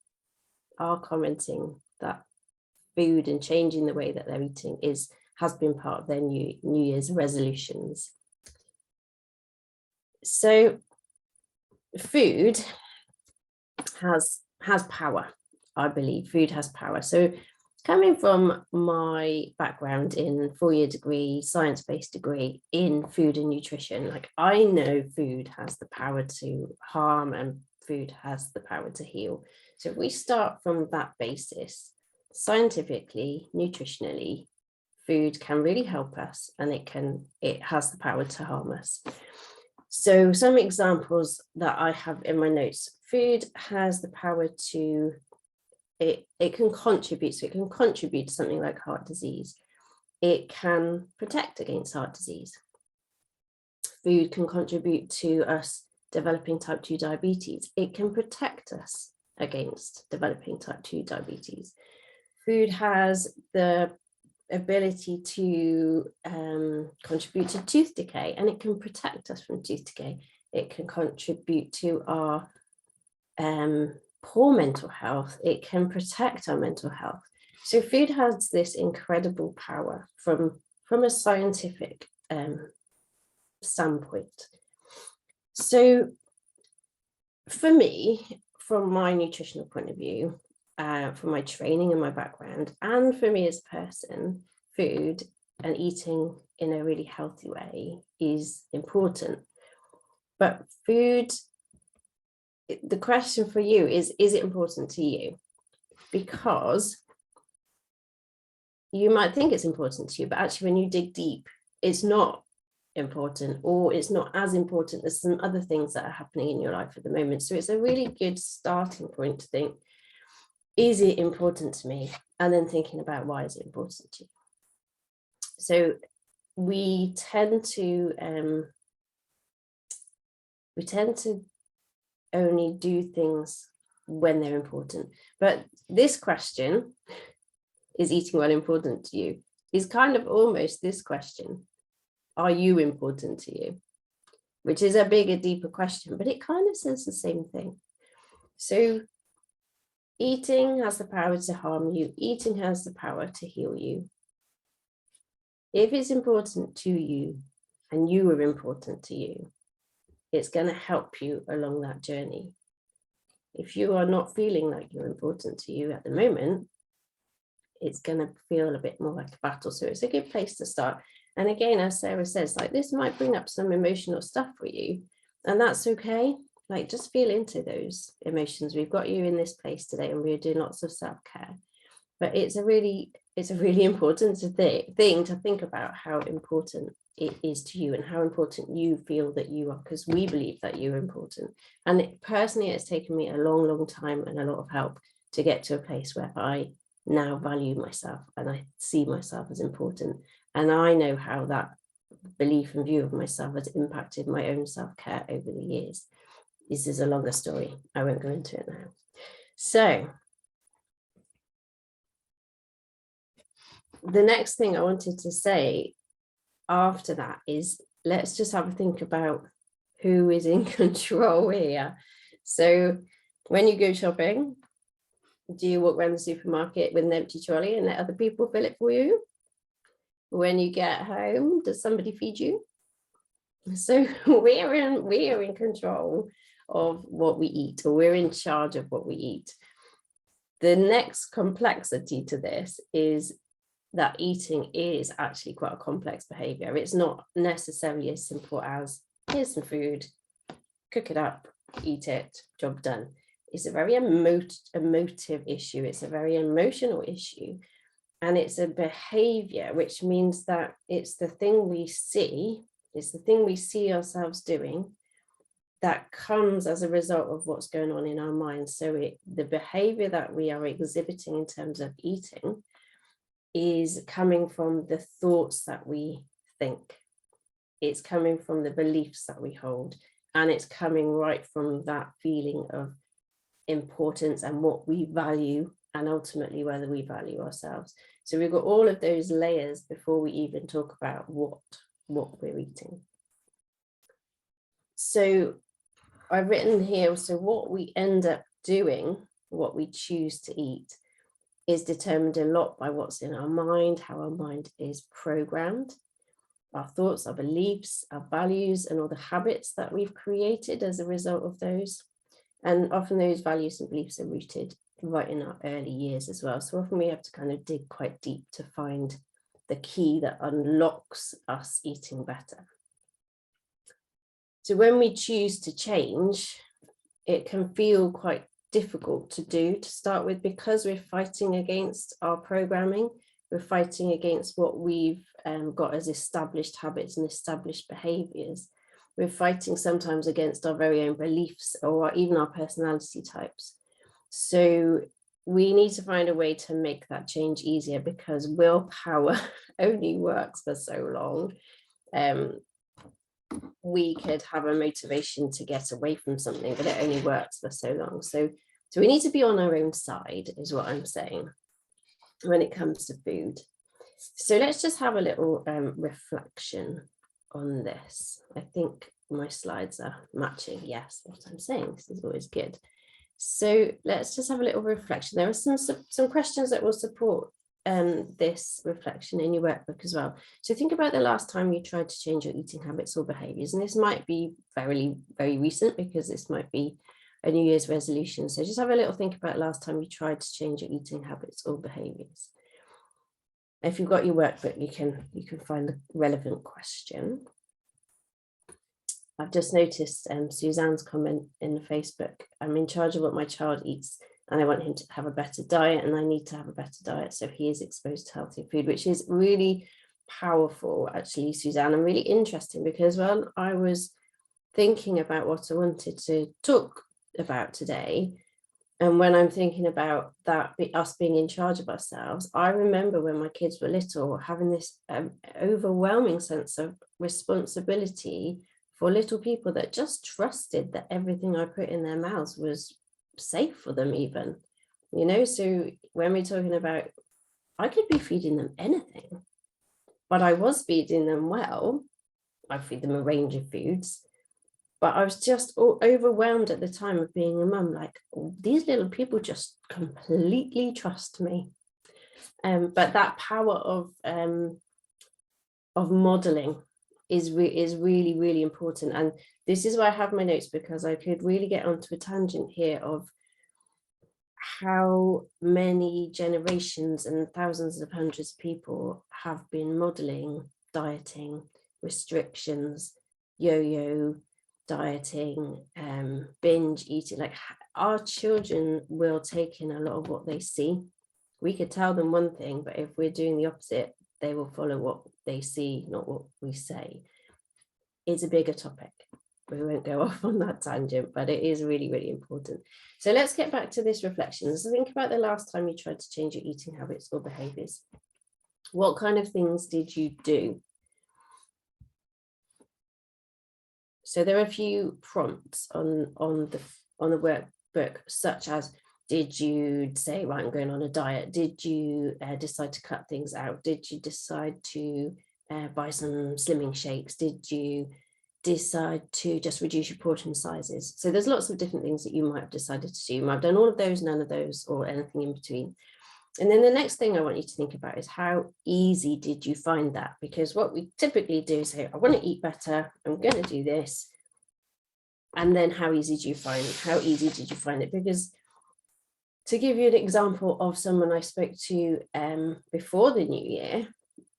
commenting that food and changing the way that they're eating has been part of their New Year's resolutions. So food has power, I believe. Food has power. So coming from my background in 4-year degree, science-based degree in food and nutrition, like I know food has the power to harm and food has the power to heal. So if we start from that basis, scientifically, nutritionally, food can really help us, and it has the power to harm us. So some examples that I have in my notes: food has the power to, it can contribute. So it can contribute to something like heart disease. It can protect against heart disease. Food can contribute to us developing type 2 diabetes. It can protect us against developing type 2 diabetes. Food has the ability to contribute to tooth decay, and it can protect us from tooth decay. It can contribute to our poor mental health. It can protect our mental health. So food has this incredible power from a scientific standpoint. So for me, from my nutritional point of view, from my training and my background, and for me as a person, food and eating in a really healthy way is important. But food, the question for you is it important to you? Because you might think it's important to you, but actually when you dig deep, it's not important, or it's not as important as some other things that are happening in your life at the moment. So it's a really good starting point to think, is it important to me? And then thinking about, why is it important to you? So we tend to only do things when they're important. But this question, is eating well important to you, is kind of almost this question: are you important to you? Which is a bigger, deeper question, but it kind of says the same thing. So eating has the power to harm you. Eating has the power to heal you. If it's important to you and you are important to you, it's going to help you along that journey. If you are not feeling like you're important to you at the moment, it's going to feel a bit more like a battle. So it's a good place to start. And again, as Sarah says, like, this might bring up some emotional stuff for you, and that's okay. Like, just feel into those emotions. We've got you in this place today, and we're doing lots of self-care. But it's a really important thing to think about how important it is to you and how important you feel that you are, because we believe that you're important. And personally, it's taken me a long time and a lot of help to get to a place where I now value myself and I see myself as important. And I know how that belief and view of myself has impacted my own self-care over the years. This is a longer story. I won't go into it now. So the next thing I wanted to say after that is, let's just have a think about who is in control here. So when you go shopping, do you walk around the supermarket with an empty trolley and let other people fill it for you? When you get home, does somebody feed you? So we are in control of what we eat, or we're in charge of what we eat. The next complexity to this is that eating is actually quite a complex behavior. It's not necessarily as simple as, here's some food, cook it up, eat it, job done. It's a very emotive issue. It's a very emotional issue. And it's a behavior, which means that it's the thing we see, ourselves doing, that comes as a result of what's going on in our minds. So the behavior that we are exhibiting in terms of eating is coming from the thoughts that we think. It's coming from the beliefs that we hold, and it's coming right from that feeling of importance and what we value, and ultimately whether we value ourselves. So we've got all of those layers before we even talk about what we're eating. So I've written here, so what we end up doing, what we choose to eat, is determined a lot by what's in our mind, how our mind is programmed, our thoughts, our beliefs, our values, and all the habits that we've created as a result of those. And often those values and beliefs are rooted right in our early years as well. So often we have to kind of dig quite deep to find the key that unlocks us eating better. So when we choose to change, it can feel quite difficult to do to start with, because we're fighting against our programming. We're fighting against what we've got as established habits and established behaviors. We're fighting sometimes against our very own beliefs or even our personality types. So we need to find a way to make that change easier, because willpower only works for so long. We could have a motivation to get away from something, but it only works for so long. So we need to be on our own side, is what I'm saying, when it comes to food. So let's just have a little reflection on this. I think my slides are matching. Yes, what I'm saying. This is always good. So let's just have a little reflection. There are some questions that will support this reflection in your workbook as well. So think about the last time you tried to change your eating habits or behaviors, and this might be very recent, because this might be a New Year's resolution. So just have a little think about last time you tried to change your eating habits or behaviors. If you've got your workbook, you can find the relevant question. I've just noticed Suzanne's comment in the Facebook. I'm in charge of what my child eats and I want him to have a better diet, and I need to have a better diet so he is exposed to healthy food, which is really powerful, actually, Suzanne, and really interesting, because when I was thinking about what I wanted to talk about today, and when I'm thinking about that, us being in charge of ourselves, I remember when my kids were little having this overwhelming sense of responsibility for little people that just trusted that everything I put in their mouths was safe for them even, you know. So when we're talking about, I could be feeding them anything, but I was feeding them well. I feed them a range of foods, but I was just overwhelmed at the time of being a mum, like, oh, these little people just completely trust me. But that power of modeling is really, really important. And this is why I have my notes, because I could really get onto a tangent here of how many generations and thousands of hundreds of people have been modeling dieting, restrictions, yo-yo dieting, binge eating. Like, our children will take in a lot of what they see. We could tell them one thing, but if we're doing the opposite, they will follow what they see, not what we say. It's a bigger topic. We won't go off on that tangent, but it is really, really important. So let's get back to this reflection. So think about the last time you tried to change your eating habits or behaviors. What kind of things did you do? So there are a few prompts on the workbook, such as, did you say, right, I'm going on a diet? Did you decide to cut things out? Did you decide to buy some slimming shakes? Did you decide to just reduce your portion sizes? So there's lots of different things that you might have decided to do. You might have done all of those, none of those, or anything in between. And then the next thing I want you to think about is, how easy did you find that? Because what we typically do is say, I want to eat better, I'm going to do this. And then how easy do you find it? How easy did you find it? Because to give you an example of someone I spoke to before the new year,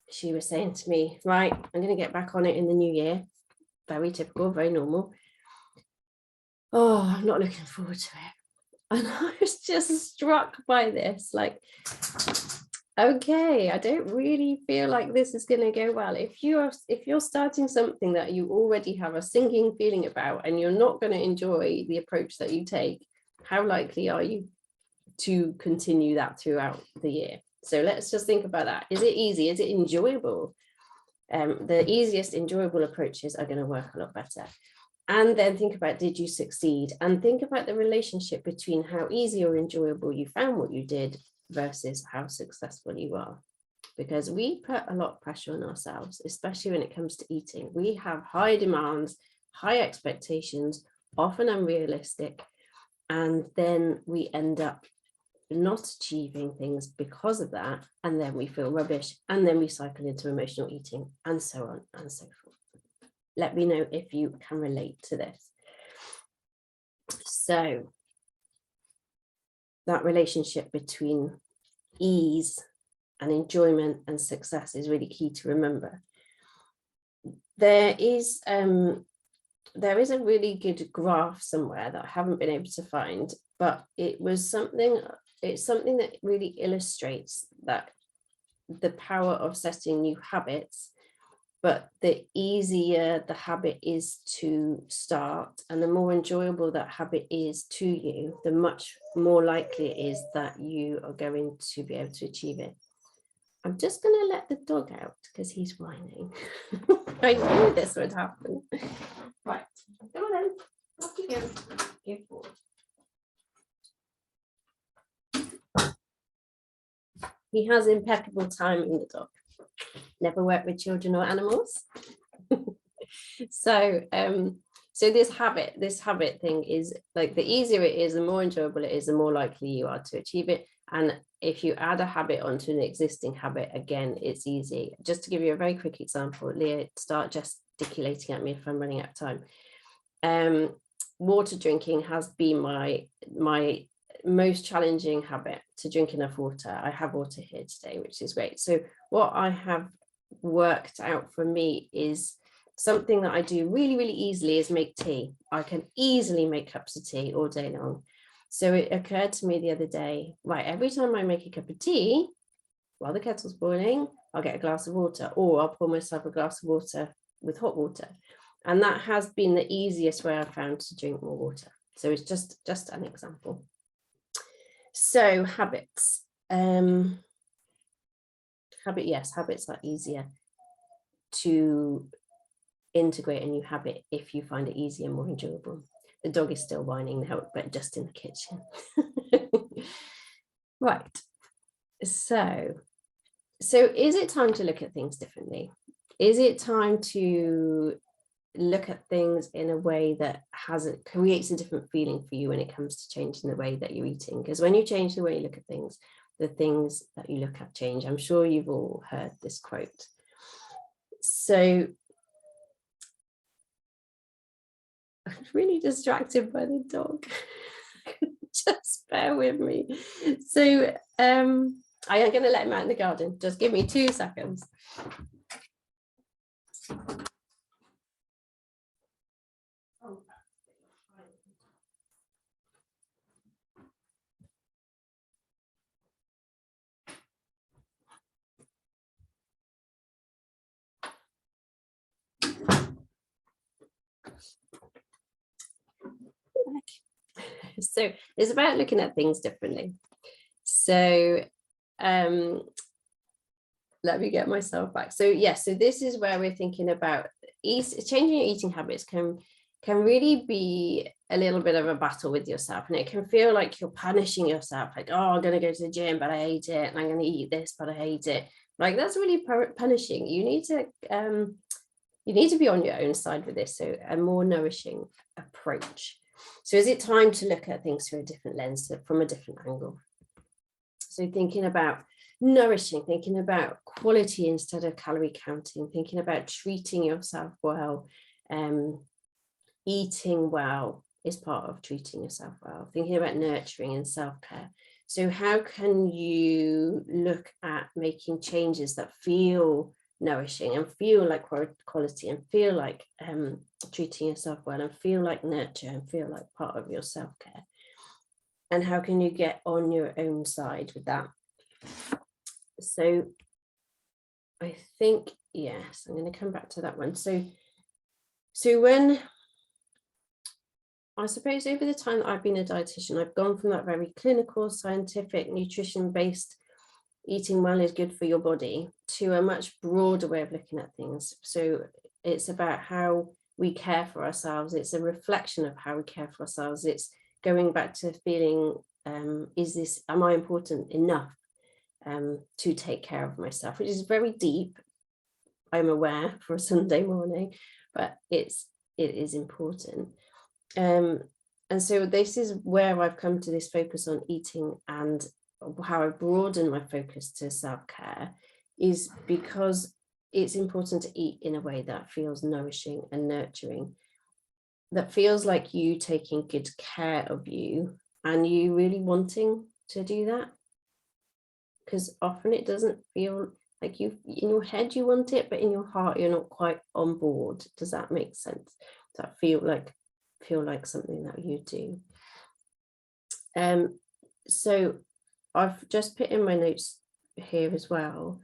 she was saying to me, right, I'm going to get back on it in the new year. Very typical, very normal. Oh, I'm not looking forward to it. And I was just struck by this, like, okay, I don't really feel like this is going to go well. If you're starting something that you already have a sinking feeling about, and you're not going to enjoy the approach that you take, how likely are you to continue that throughout the year? So let's just think about that. Is it easy? Is it enjoyable? The easiest enjoyable approaches are going to work a lot better. And then think about, did you succeed? And think about the relationship between how easy or enjoyable you found what you did versus how successful you are. Because we put a lot of pressure on ourselves, especially when it comes to eating. We have high demands, high expectations, often unrealistic, and then we end up not achieving things because of that, and then we feel rubbish, and then we cycle into emotional eating, and so on and so forth. Let me know if you can relate to this. So that relationship between ease and enjoyment and success is really key to remember. There is a really good graph somewhere that I haven't been able to find, but it's something that really illustrates that the power of setting new habits, but the easier the habit is to start and the more enjoyable that habit is to you, the much more likely it is that you are going to be able to achieve it. I'm just going to let the dog out because he's whining. I knew this would happen. Right, come on then. Off you go. Go forward. He has impeccable timing, the dog. Never worked with children or animals. So this habit thing is, like, the easier it is, the more enjoyable it is, the more likely you are to achieve it. And if you add a habit onto an existing habit, again, it's easy. Just to give you a very quick example, Leah, start gesticulating at me if I'm running out of time. Water drinking has been my most challenging habit to drink enough water. I have water here today, which is great. So what I have worked out for me is something that I do really, really easily is make tea. I can easily make cups of tea all day long. So it occurred to me the other day, right, every time I make a cup of tea, while the kettle's boiling, I'll get a glass of water, or I'll pour myself a glass of water with hot water. And that has been the easiest way I've found to drink more water. So it's just an example. So habits. Habits are easier to integrate a new habit if you find it easier and more enjoyable. The dog is still whining now, but just in the kitchen. Right. So is it time to look at things differently? Is it time to look at things in a way that creates a different feeling for you when it comes to changing the way that you're eating? Because when you change the way you look at things, the things that you look at change. I'm sure you've all heard this quote. So I'm really distracted by the dog. Just bear with me. So I am going to let him out in the garden. Just give me 2 seconds. So it's about looking at things differently. So let me get myself back. So yes, so this is where we're thinking about changing your eating habits can really be a little bit of a battle with yourself, and it can feel like you're punishing yourself, like, oh, I'm going to go to the gym but I hate it, and I'm going to eat this but I hate it. Like, that's really punishing. You need to be on your own side with this, so a more nourishing approach. So is it time to look at things through a different lens, from a different angle? So thinking about nourishing, thinking about quality instead of calorie counting, thinking about treating yourself well, eating well is part of treating yourself well, thinking about nurturing and self-care. So how can you look at making changes that feel nourishing and feel like quality and feel like treating yourself well and feel like nurture and feel like part of your self-care? And how can you get on your own side with that? So I think, yes, I'm going to come back to that one. So when, I suppose over the time that I've been a dietitian, I've gone from that very clinical, scientific, nutrition-based eating well is good for your body to a much broader way of looking at things. So it's about how we care for ourselves. It's a reflection of how we care for ourselves. It's going back to feeling, am I important enough to take care of myself, which is very deep, I'm aware, for a Sunday morning, but it is important. And so this is where I've come to this focus on eating, and how I broaden my focus to self-care is because it's important to eat in a way that feels nourishing and nurturing, that feels like you taking good care of you and you really wanting to do that. Because often it doesn't feel like you, in your head you want it, but in your heart you're not quite on board. Does that make sense? Does that feel like something that you do? So I've just put in my notes here as well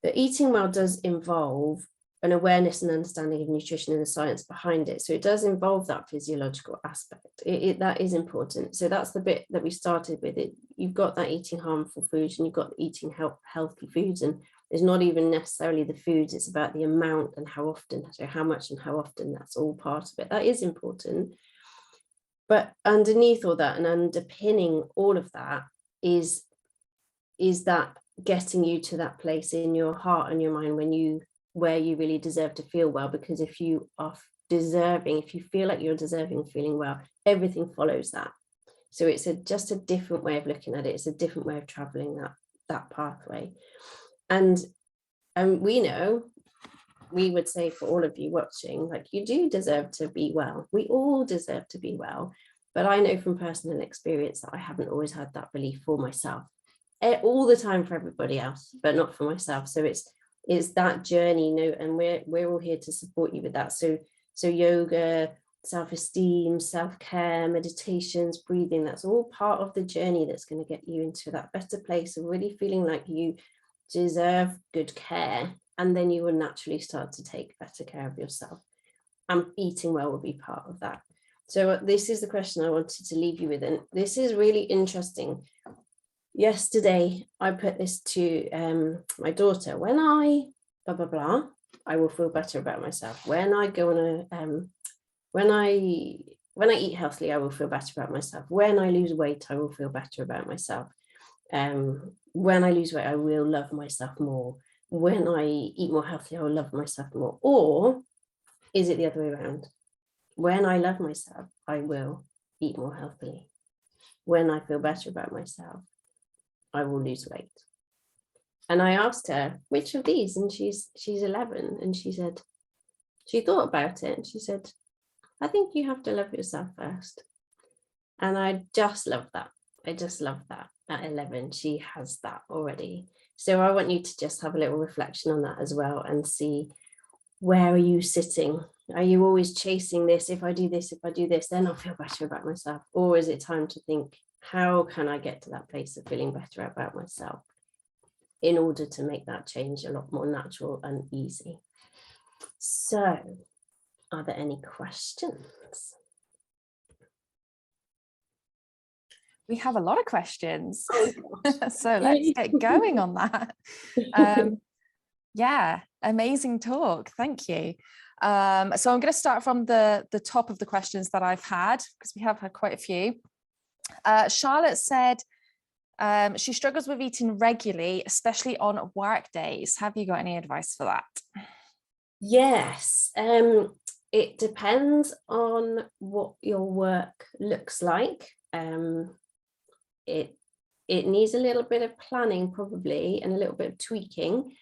that eating well does involve an awareness and understanding of nutrition and the science behind it. So it does involve that physiological aspect. That is important. So that's the bit that we started with. You've got that eating harmful foods and you've got eating healthy foods, and it's not even necessarily the foods, it's about the amount and how often, so how much and how often, that's all part of it. That is important. But underneath all that and underpinning all of that is that getting you to that place in your heart and your mind where you really deserve to feel well. Because if you are deserving, if you feel like you're deserving of feeling well, everything follows that. So it's just a different way of looking at it. It's a different way of traveling that pathway. And we know, we would say for all of you watching, like, you do deserve to be well. We all deserve to be well. But I know from personal experience that I haven't always had that belief for myself, all the time for everybody else, but not for myself. So it's that journey, and we're all here to support you with that. So yoga, self-esteem, self-care, meditations, breathing, that's all part of the journey that's going to get you into that better place of really feeling like you deserve good care. And then you will naturally start to take better care of yourself. And eating well will be part of that. So this is the question I wanted to leave you with. And this is really interesting. Yesterday, I put this to my daughter. When I blah, blah, blah, I will feel better about myself. When I go on a, when I eat healthily, I will feel better about myself. When I lose weight, I will feel better about myself. When I lose weight, I will love myself more. When I eat more healthily, I will love myself more. Or is it the other way around? When I love myself, I will eat more healthily. When I feel better about myself, I will lose weight. And I asked her, which of these? And she's 11. And she said, she thought about it. And she said, I think you have to love yourself first. And I just love that. I just love that. At 11, she has that already. So I want you to just have a little reflection on that as well and see, where are you sitting? Are you always chasing this? If I do this, then I'll feel better about myself. Or is it time to think, how can I get to that place of feeling better about myself in order to make that change a lot more natural and easy? So, are there any questions? We have a lot of questions. So let's get going on that. Yeah, amazing talk. Thank you. So I'm going to start from the top of the questions that I've had, because we have had quite a few. Charlotte said she struggles with eating regularly, especially on work days. Have you got any advice for that? Yes, it depends on what your work looks like. It needs a little bit of planning probably, and a little bit of tweaking.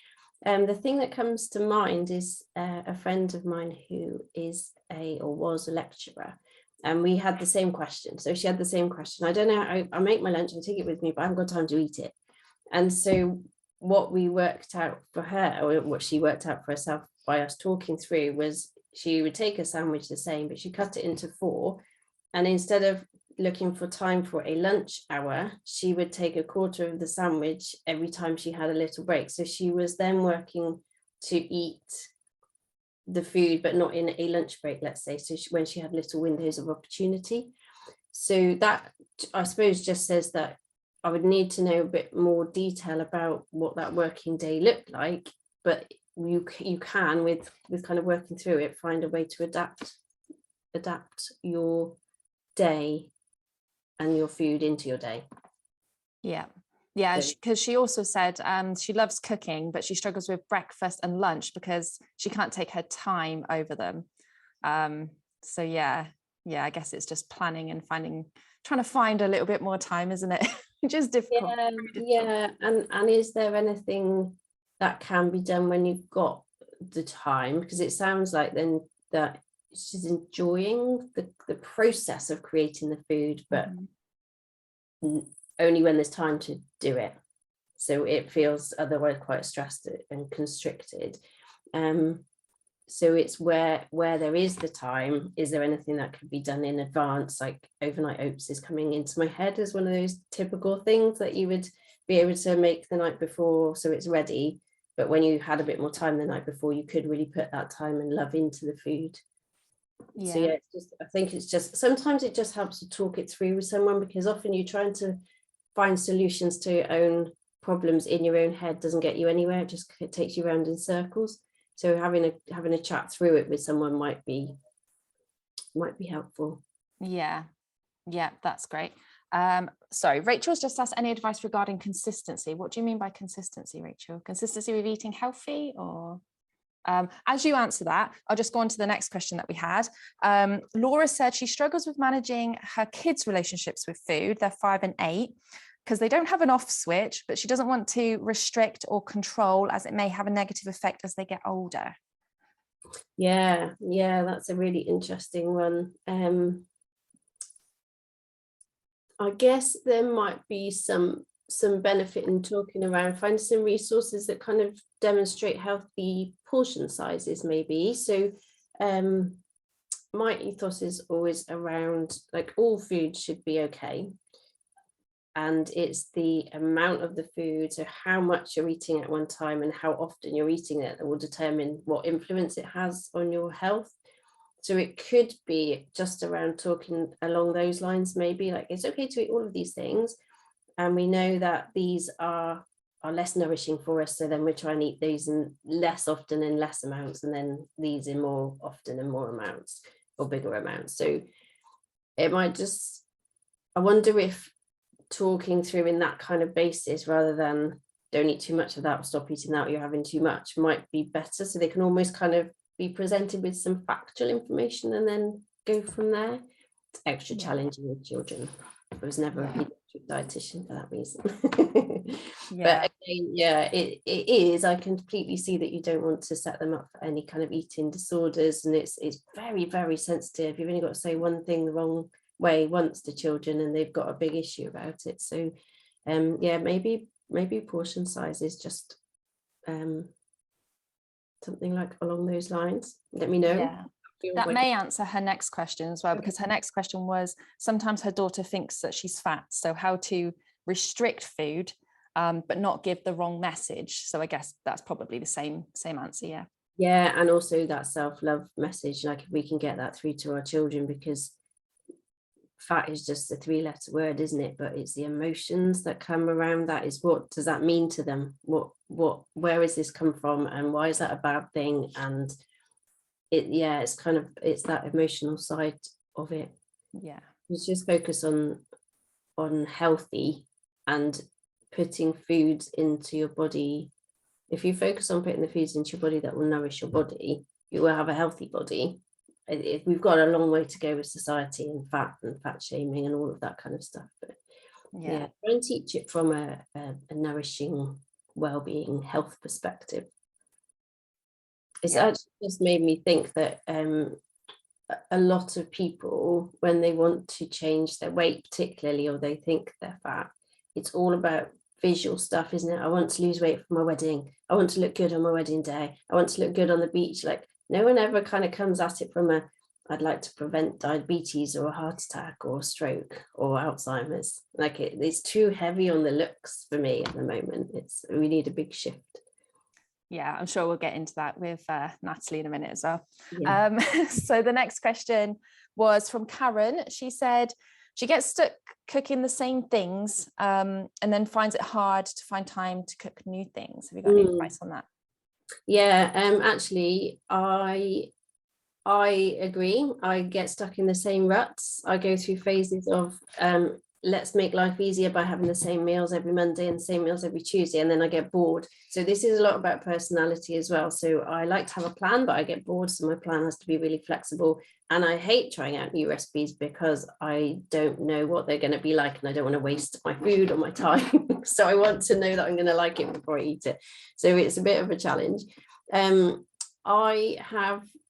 The thing that comes to mind is a friend of mine who was a lecturer, and we had the same question. So she had the same question. I don't know, I make my lunch and take it with me, but I haven't got time to eat it. And so what we worked out for her, or what she worked out for herself by us talking through, was she would take a sandwich the same, but she cut it into 4. And instead of looking for time for a lunch hour, she would take a quarter of the sandwich every time she had a little break. So she was then working to eat the food, but not in a lunch break, let's say. So when she had little windows of opportunity. So that, I suppose, just says that I would need to know a bit more detail about what that working day looked like, but you can, with kind of working through it, find a way to adapt your day and your food into your day. Yeah, because she also said she loves cooking, but she struggles with breakfast and lunch because she can't take her time over them. So yeah, I guess it's just planning and trying to find a little bit more time, isn't it? Which is difficult. Yeah. And is there anything that can be done when you've got the time? Because it sounds like then that she's enjoying the process of creating the food, but only when there's time to do it. So it feels otherwise quite stressed and constricted. So it's where there is the time, is there anything that could be done in advance? Like overnight oats is coming into my head as one of those typical things that you would be able to make the night before, so it's ready. But when you had a bit more time the night before, you could really put that time and love into the food. So yeah, I think it's just, sometimes it just helps to talk it through with someone, because often you're trying to find solutions to your own problems in your own head doesn't get you anywhere. It takes you around in circles. So having a chat through it with someone might be helpful. Yeah, that's great. Sorry, Rachel's just asked, any advice regarding consistency? What do you mean by consistency, Rachel? Consistency with eating healthy, or? As you answer that, I'll just go on to the next question that we had. Laura said she struggles with managing her kids' relationships with food. They're 5 and 8, because they don't have an off switch, but she doesn't want to restrict or control, as it may have a negative effect as they get older. Yeah, that's a really interesting one. I guess there might be some benefit in talking around, finding some resources that kind of demonstrate healthy portion sizes maybe. So my ethos is always around, like, all food should be okay. And it's the amount of the food, so how much you're eating at one time and how often you're eating it, that will determine what influence it has on your health. So it could be just around talking along those lines, maybe like, it's okay to eat all of these things, and we know that these are less nourishing for us, so then we try and eat these in less often in less amounts, and then these in more often and more amounts, or bigger amounts. So it might just, I wonder if talking through in that kind of basis, rather than don't eat too much of that or stop eating that or you're having too much, might be better. So they can almost kind of be presented with some factual information and then go from there. It's extra challenging with children. I was never a pediatric dietitian for that reason. But again, it is, I can completely see that you don't want to set them up for any kind of eating disorders, and it's very, very sensitive. You've only got to say one thing the wrong way once to children and they've got a big issue about it. So maybe portion size is just something like along those lines. Let me know. That may answer her next question as well, because her next question was, sometimes her daughter thinks that she's fat, so how to restrict food but not give the wrong message. So I guess that's probably the same answer. And also that self-love message, like if we can get that through to our children, because fat is just a 3-letter word, isn't it? But it's the emotions that come around that. Is, what does that mean to them? Where has this come from, and why is that a bad thing? And it's kind of, it's that emotional side of it. Let's just focus on healthy and putting foods into your body. If you focus on putting the foods into your body that will nourish your body, you will have a healthy body. We've got a long way to go with society and fat shaming and all of that kind of stuff, but try and teach it from a nourishing, well-being, health perspective. It's actually just made me think that a lot of people, when they want to change their weight particularly, or they think they're fat, it's all about visual stuff, isn't it? I want to lose weight for my wedding, I want to look good on my wedding day, I want to look good on the beach. Like, no one ever kind of comes at it from I'd like to prevent diabetes or a heart attack or a stroke or Alzheimer's. Like, it's too heavy on the looks for me at the moment. We need a big shift. I'm sure we'll get into that with Natalie in a minute as well. Yeah. So the next question was from Karen. She said she gets stuck cooking the same things and then finds it hard to find time to cook new things. Have you got any advice on that? Actually, I agree. I get stuck in the same ruts. I go through phases of let's make life easier by having the same meals every Monday and the same meals every Tuesday, and then I get bored. So this is a lot about personality as well. So I like to have a plan, but I get bored, so my plan has to be really flexible. And I hate trying out new recipes because I don't know what they're going to be like, and I don't want to waste my food or my time. So I want to know that I'm going to like it before I eat it. So it's a bit of a challenge.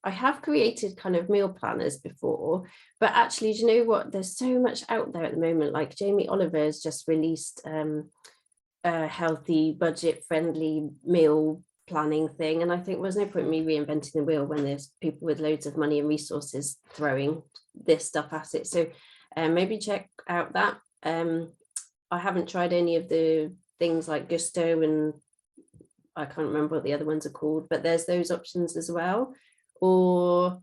I have created kind of meal planners before, but actually, do you know what? There's so much out there at the moment. Like Jamie Oliver has just released a healthy, budget-friendly meal planning thing. And I think there's no point in me reinventing the wheel when there's people with loads of money and resources throwing this stuff at it. So maybe check out that. I haven't tried any of the things like Gusto, and I can't remember what the other ones are called, but there's those options as well. Or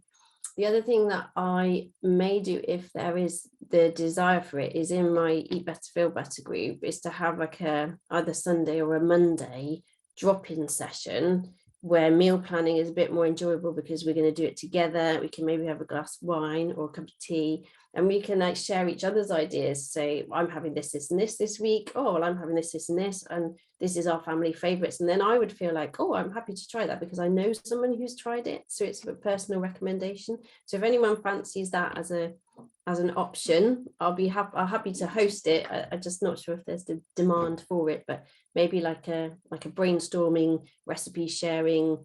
the other thing that I may do, if there is the desire for it, is in my Eat Better Feel Better group, is to have like either Sunday or a Monday drop-in session where meal planning is a bit more enjoyable, because we're going to do it together. We can maybe have a glass of wine or a cup of tea, and we can like share each other's ideas. Say, I'm having this and this week. Oh, well, I'm having this and this, and this is our family favorites. And then I would feel like, oh, I'm happy to try that because I know someone who's tried it. So it's a personal recommendation. So if anyone fancies that as an option, I'll be happy to host it. I'm just not sure if there's the demand for it, but maybe like a brainstorming, recipe sharing,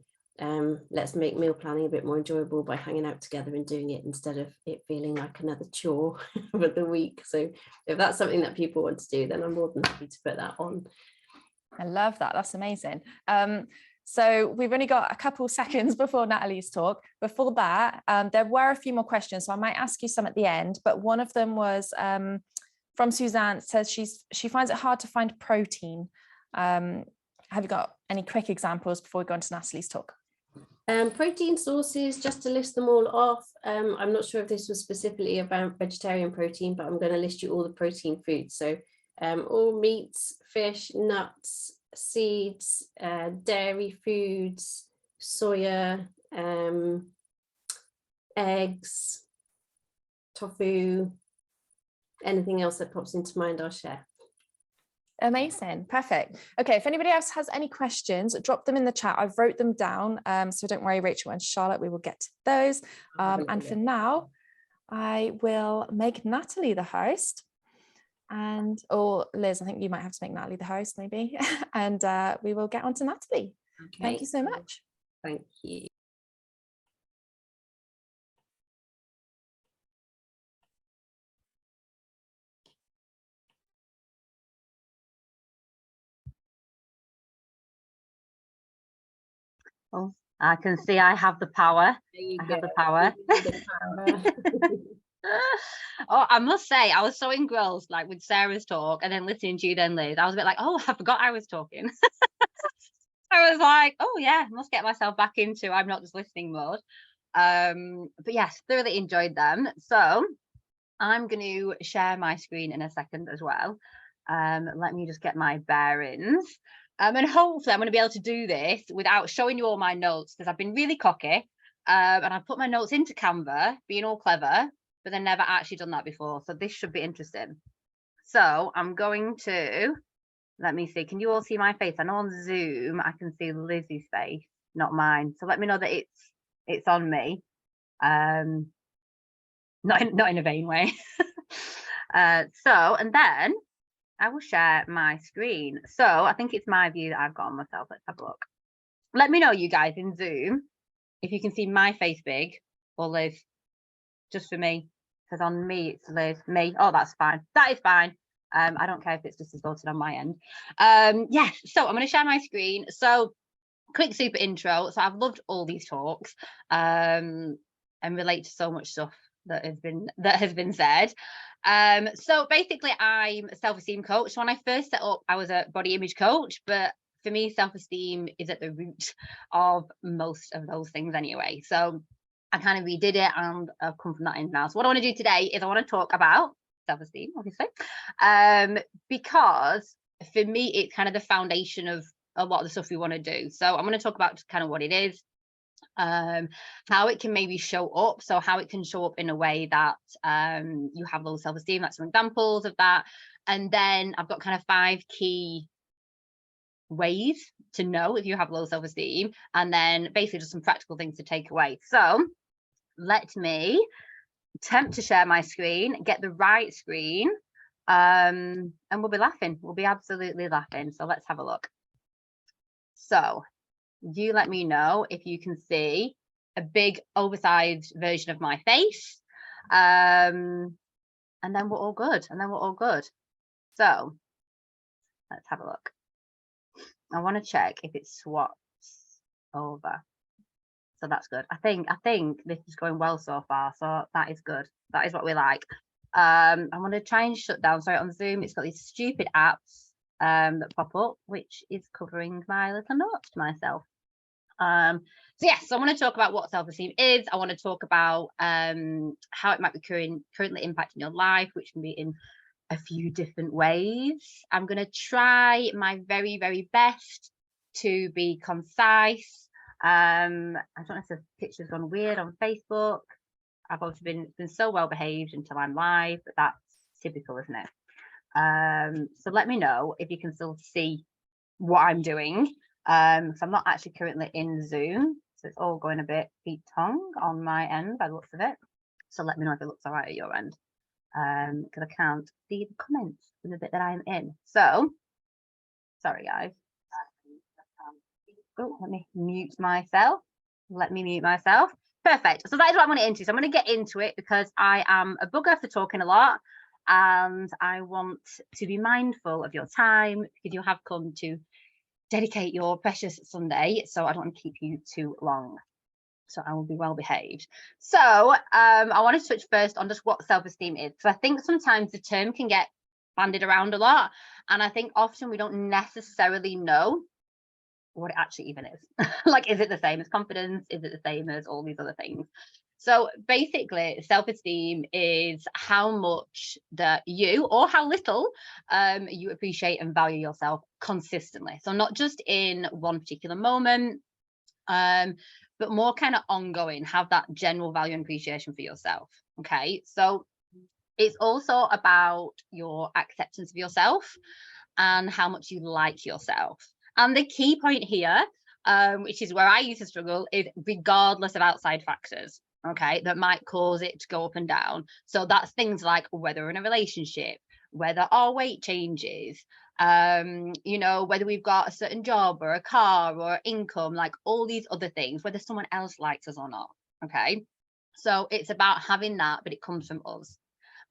let's make meal planning a bit more enjoyable by hanging out together and doing it instead of it feeling like another chore for the week. So if that's something that people want to do, then I'm more than happy to put that on. I love that. That's amazing. So we've only got a couple seconds before Natalie's talk. Before that, there were a few more questions, so I might ask you some at the end, but one of them was from Suzanne. It says she finds it hard to find protein. Have you got any quick examples before we go on to Natalie's talk? Protein sources, just to list them all off. I'm not sure if this was specifically about vegetarian protein, but I'm going to list you all the protein foods. So all meats, fish, nuts, seeds, dairy foods, soya, eggs, tofu, anything else that pops into mind, I'll share. Amazing. Perfect. Okay, if anybody else has any questions, drop them in the chat. I've wrote them down, so don't worry, Rachel and Charlotte, we will get to those. And for now, I will make Natalie the host. Or Liz, I think you might have to make Natalie the host maybe. And we will get on to Natalie. Okay. Thank you so much. Thank you. Oh, I can see I have the power. I have the power. Oh, I must say, I was so engrossed like with Sarah's talk and then listening to you then, Liz. I was a bit like, oh, I forgot I was talking. I was like, oh yeah, must get myself back into I'm not just listening mode. But yes, thoroughly enjoyed them. So I'm going to share my screen in a second as well. Let me just get my bearings. And hopefully I'm going to be able to do this without showing you all my notes, because I've been really cocky and I've put my notes into Canva, being all clever, but then never actually done that before. So this should be interesting. So I'm going to, let me see, can you all see my face? I know on Zoom I can see Lizzie's face, not mine. So let me know that it's on me. Not in a vain way. And then I will share my screen. So I think it's my view that I've got on myself. Let's have a look. Let me know, you guys in Zoom, if you can see my face big or Liz, just for me, because on me it's Liz, me. Oh, that's fine. That is fine. I don't care if it's just distorted on my end. Yes, so I'm going to share my screen. So quick super intro. So I've loved all these talks and relate to so much stuff that has been said. So basically I'm a self-esteem coach. So when I first set up, I was a body image coach, but for me, self-esteem is at the root of most of those things anyway. So I kind of redid it and I've come from that in now. So what I want to do today is I want to talk about self-esteem, obviously, because for me, it's kind of the foundation of a lot of the stuff we want to do. So I'm going to talk about kind of what it is, how it can maybe show up. So how it can show up in a way that you have low self-esteem. That's some examples of that. And then I've got kind of 5 key ways to know if you have low self-esteem, and then basically just some practical things to take away. So let me attempt to share my screen, get the right screen, and we'll be laughing. We'll be absolutely laughing. So let's have a look. So you let me know if you can see a big oversized version of my face, and then we're all good. So let's have a look. I want to check if it swaps over. So that's good. I think this is going well so far. So that is good. That is what we like. I'm going to try and shut down. Sorry, on Zoom, it's got these stupid apps that pop up, which is covering my little notes to myself. So yes, so I want to talk about what self-esteem is. I want to talk about how it might be currently impacting your life, which can be in a few different ways. I'm going to try my very, very best to be concise. I don't know if the picture's gone weird on Facebook. I've also been so well behaved until I'm live, but that's typical, isn't it? So let me know if you can still see what I'm doing. So I'm not actually currently in Zoom, so it's all going a bit feet-tongue on my end by the looks of it. So let me know if it looks all right at your end, because I can't see the comments in the bit that I'm in. So sorry guys. Oh, let me mute myself. Let me mute myself. Perfect. So that is what I'm going to get into. So I'm going to get into it because I am a bugger for talking a lot, and I want to be mindful of your time because you have come to dedicate your precious Sunday. So I don't want to keep you too long. So I will be well behaved. So I want to touch first on just what self-esteem is. So I think sometimes the term can get bandied around a lot. And I think often we don't necessarily know what it actually even is. Like, is it the same as confidence? Is it the same as all these other things? So basically, self-esteem is how much that you, or how little you appreciate and value yourself consistently. So not just in one particular moment, but more kind of ongoing, have that general value and appreciation for yourself. Okay, so it's also about your acceptance of yourself and how much you like yourself. And the key point here, which is where I used to struggle, is regardless of outside factors, okay, that might cause it to go up and down. So that's things like whether we're in a relationship, whether our weight changes, you know, whether we've got a certain job or a car or income, like all these other things, whether someone else likes us or not. Okay, so it's about having that, but it comes from us.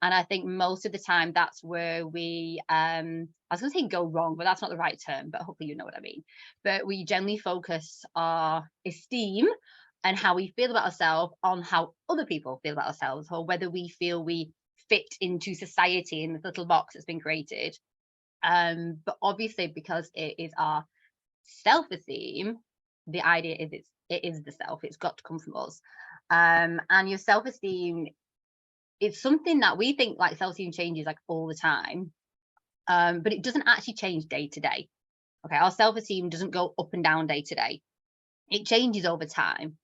And I think most of the time that's where we, I was going to say go wrong, but that's not the right term, but hopefully you know what I mean. But we generally focus our esteem and how we feel about ourselves on how other people feel about ourselves, or whether we feel we fit into society in this little box that's been created. But obviously, because it is our self-esteem, the idea is it is the self. It's got to come from us. And your self-esteem, it's something that we think like self-esteem changes like all the time, but it doesn't actually change day to day. Okay, our self-esteem doesn't go up and down day to day. It changes over time.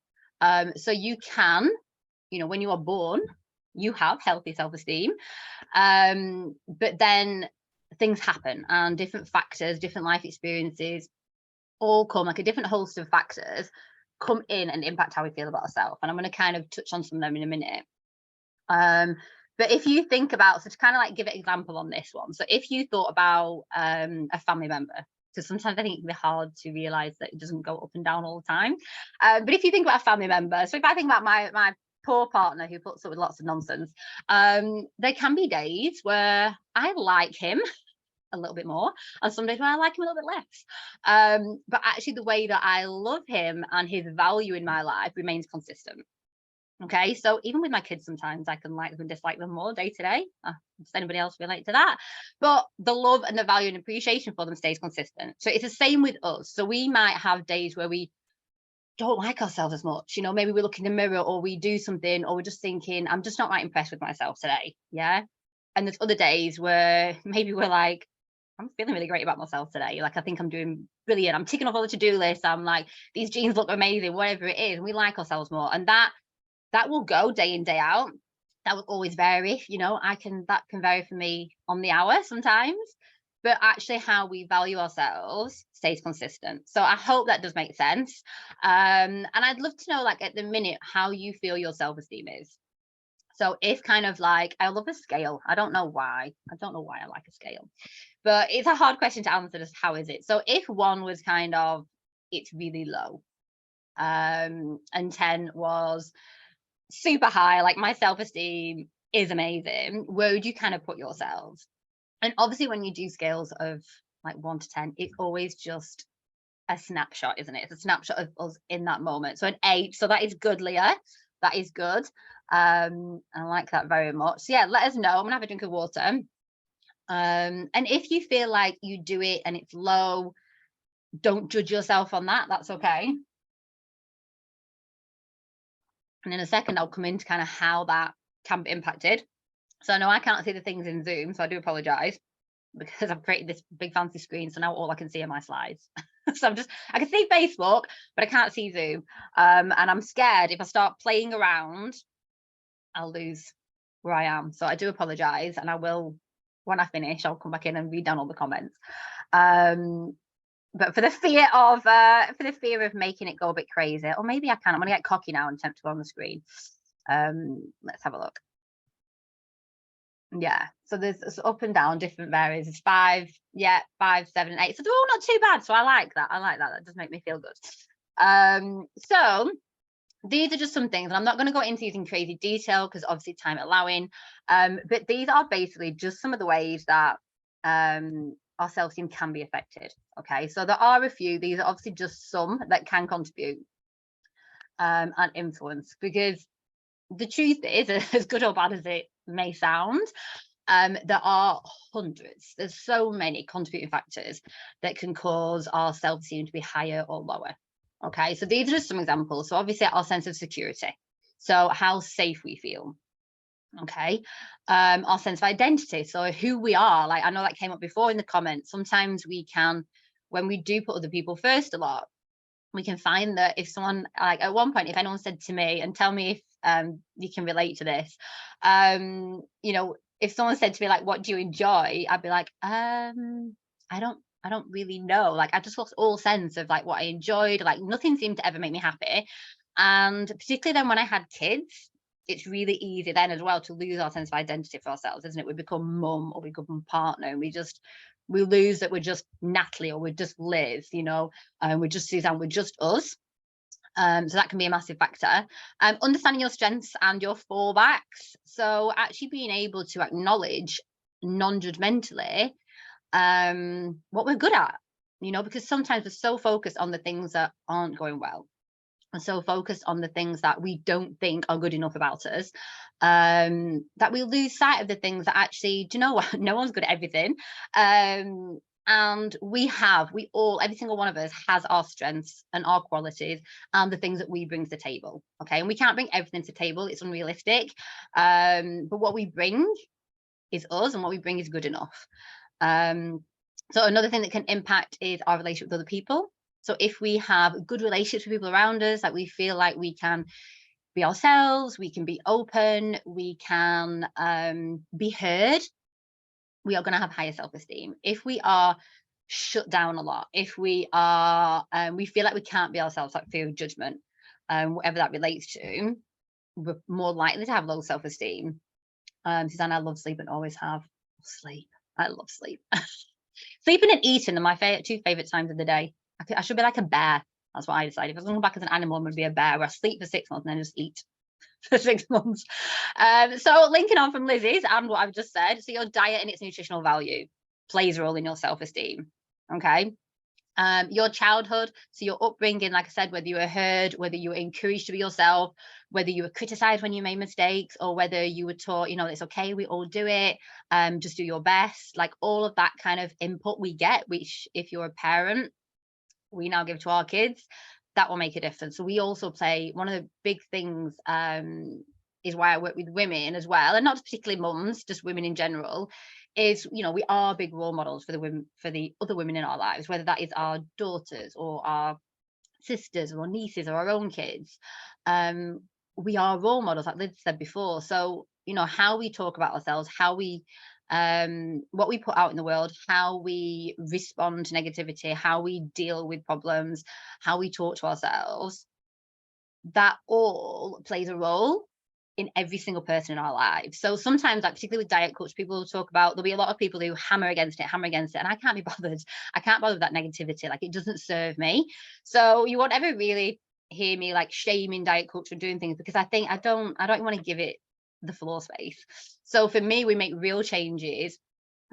So you can, you know, when you are born, you have healthy self-esteem, but then things happen and different factors, different life experiences all come, like a different host of factors come in and impact how we feel about ourselves. And I'm going to kind of touch on some of them in a minute. But if you think about, so to kind of like give an example on this one, so if you thought about a family member, because sometimes I think it can be hard to realize that it doesn't go up and down all the time, but if you think about a family member, so if I think about my poor partner who puts up with lots of nonsense, there can be days where I like him a little bit more, and some days where I like him a little bit less, but actually the way that I love him and his value in my life remains consistent. Okay, so even with my kids, sometimes I can like them and dislike them more day to day. Does anybody else relate to that? But the love and the value and appreciation for them stays consistent. So it's the same with us. So we might have days where we don't like ourselves as much. You know, maybe we look in the mirror or we do something, or we're just thinking, I'm just not that impressed with myself today. Yeah. And there's other days where maybe we're like, I'm feeling really great about myself today. Like, I think I'm doing brilliant. I'm ticking off all the to-do lists. I'm like, these jeans look amazing, whatever it is. And we like ourselves more. And that will go day in, day out. That will always vary. You know, that can vary for me on the hour sometimes, but actually how we value ourselves stays consistent. So I hope that does make sense. And I'd love to know, like, at the minute, how you feel your self-esteem is. So if kind of like, I love a scale. I don't know why I like a scale, but it's a hard question to answer. Just how is it? So if 1 was kind of, it's really low, and 10 was super high, like my self-esteem is amazing, where would you kind of put yourselves? And obviously when you do scales of like 1 to 10, it's always just a snapshot, isn't it? It's a snapshot of us in that moment. So an 8, so that is good, Leah, that is good. I like that very much. So yeah, let us know. I'm gonna have a drink of water. And if you feel like you do it and it's low, don't judge yourself on that. That's okay. And in a second, I'll come into kind of how that can be impacted. So I know I can't see the things in Zoom, so I do apologize, because I've created this big fancy screen. So now all I can see are my slides. So I can see Facebook, but I can't see Zoom. And I'm scared if I start playing around, I'll lose where I am. So I do apologize. And I will, when I finish, I'll come back in and read down all the comments. But for the fear of making it go a bit crazy, or maybe I can, I'm gonna get cocky now and attempt to go on the screen. Let's have a look. Yeah, so there's up and down, different varies. It's 5, 5, 7, and 8. So they're all not too bad. So I like that. That does make me feel good. So these are just some things, and I'm not going to go into these in crazy detail because obviously time allowing. But these are basically just some of the ways that our self-esteem can be affected. Okay, so there are a few. These are obviously just some that can contribute and influence, because the truth is, as good or bad as it may sound, there are hundreds. There's so many contributing factors that can cause our self-esteem to be higher or lower. Okay, so these are just some examples. So obviously our sense of security, so how safe we feel. Okay, our sense of identity, so who we are. Like, I know that came up before in the comments. Sometimes we can, when we do put other people first a lot, we can find that if someone, like at one point, if anyone said to me, and tell me if you can relate to this, you know, if someone said to me, like, what do you enjoy? I'd be like, I don't really know. Like, I just lost all sense of like what I enjoyed. Like, nothing seemed to ever make me happy. And particularly then when I had kids, it's really easy then as well to lose our sense of identity for ourselves, isn't it? We become mum or we become partner, and we lose that we're just Natalie or we're just Liz, you know, and we're just Suzanne, we're just us. So that can be a massive factor. Understanding your strengths and your fallbacks. So actually being able to acknowledge non-judgmentally what we're good at, you know, because sometimes we're so focused on the things that aren't going well, and so focused on the things that we don't think are good enough about us, that we lose sight of the things that actually, do you know what? No one's good at everything. And every single one of us has our strengths and our qualities and the things that we bring to the table. Okay. And we can't bring everything to the table. It's unrealistic. But what we bring is us, and what we bring is good enough. So another thing that can impact is our relationship with other people. So if we have good relationships with people around us, like we feel like we can be ourselves, we can be open, we can be heard, we are going to have higher self-esteem. If we are shut down a lot, if we are, we feel like we can't be ourselves, like fear of judgment, whatever that relates to, we're more likely to have low self-esteem. Suzanne, I love sleep and always have. Sleep. I love sleep. Sleeping and eating are my two favorite times of the day. I should be like a bear. That's what I decided. If I was going to come back as an animal, I'm going to be a bear, where I sleep for 6 months and then just eat for 6 months. So linking on from Lizzie's and what I've just said, so your diet and its nutritional value plays a role in your self-esteem. Okay. Your childhood, so your upbringing, like I said, whether you were heard, whether you were encouraged to be yourself, whether you were criticized when you made mistakes, or whether you were taught, you know, it's okay, we all do it, just do your best. Like all of that kind of input we get, which if you're a parent, we now give to our kids, that will make a difference. So we also play, one of the big things is why I work with women as well, and not particularly mums, just women in general, is, you know, we are big role models for the women, for the other women in our lives, whether that is our daughters or our sisters or nieces or our own kids. We are role models, like Liz said before. So, you know, how we talk about ourselves, how we what we put out in the world, how we respond to negativity, how we deal with problems, how we talk to ourselves, that all plays a role in every single person in our lives. So sometimes, like particularly with diet culture, people will talk about, there'll be a lot of people who hammer against it, and I can't be bothered. I can't bother with that negativity. Like, it doesn't serve me. So you won't ever really hear me like shaming diet culture and doing things, because I think I don't want to give it the floor space. So for me, we make real changes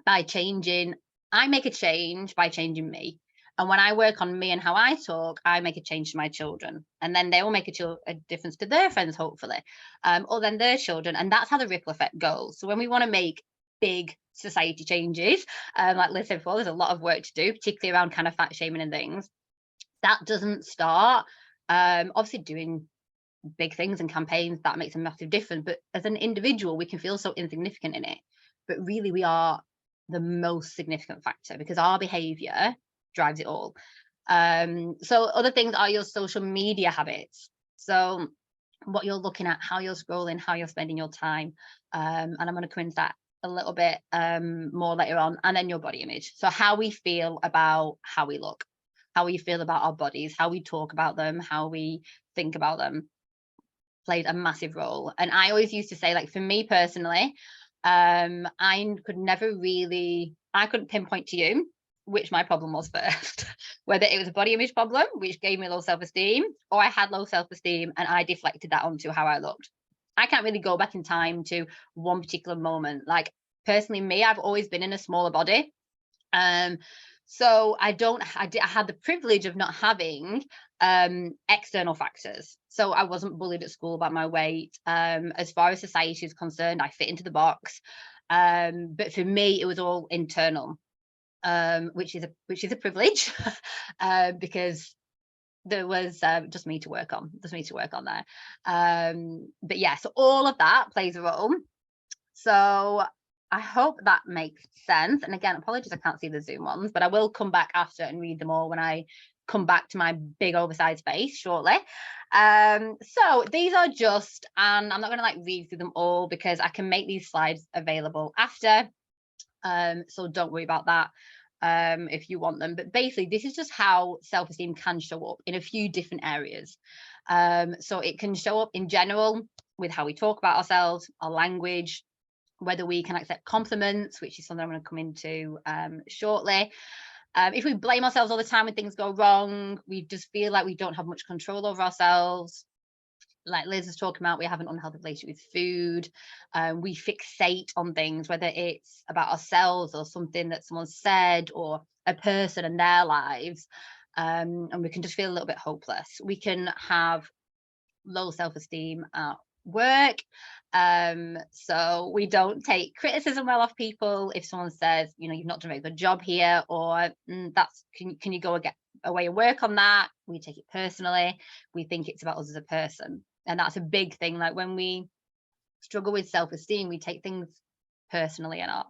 by changing. I make a change by changing me. And when I work on me and how I talk, I make a change to my children. And then they will make a difference to their friends, hopefully, or then their children. And that's how the ripple effect goes. So when we want to make big society changes, like Liz said before, there's a lot of work to do, particularly around kind of fat shaming and things. That doesn't start, obviously doing big things and campaigns, that makes a massive difference. But as an individual, we can feel so insignificant in it. But really, we are the most significant factor, because our behavior drives it all. So other things are your social media habits. So what you're looking at, how you're scrolling, how you're spending your time. And I'm going to come into that a little bit more later on. And then your body image. So how we feel about how we look, how we feel about our bodies, how we talk about them, how we think about them, plays a massive role. And I always used to say, like, for me personally, I could never really, I couldn't pinpoint to you which my problem was first, whether it was a body image problem, which gave me low self-esteem, or I had low self-esteem and I deflected that onto how I looked. I can't really go back in time to one particular moment. Like personally, me, I've always been in a smaller body. So I had the privilege of not having external factors. So I wasn't bullied at school about my weight. As far as society is concerned, I fit into the box. But for me, it was all internal, which is a privilege, because there was just me to work on there. But yeah, so all of that plays a role. So I hope that makes sense. And again, apologies, I can't see the Zoom ones, but I will come back after and read them all when I come back to my big oversized face shortly. So these are just, and I'm not going to like read through them all because I can make these slides available after. So don't worry about that if you want them. But basically, this is just how self-esteem can show up in a few different areas. So it can show up in general with how we talk about ourselves, our language, whether we can accept compliments, which is something I'm going to come into shortly. If we blame ourselves all the time when things go wrong, we just feel like we don't have much control over ourselves. Like Liz is talking about, we have an unhealthy relationship with food. We fixate on things, whether it's about ourselves or something that someone said or a person and their lives. And we can just feel a little bit hopeless. We can have low self-esteem at work. So we don't take criticism well off people. If someone says, you know, you've not done a very good job here, or can you go away and work on that? We take it personally. We think it's about us as a person. And that's a big thing. Like when we struggle with self-esteem, we take things personally a lot.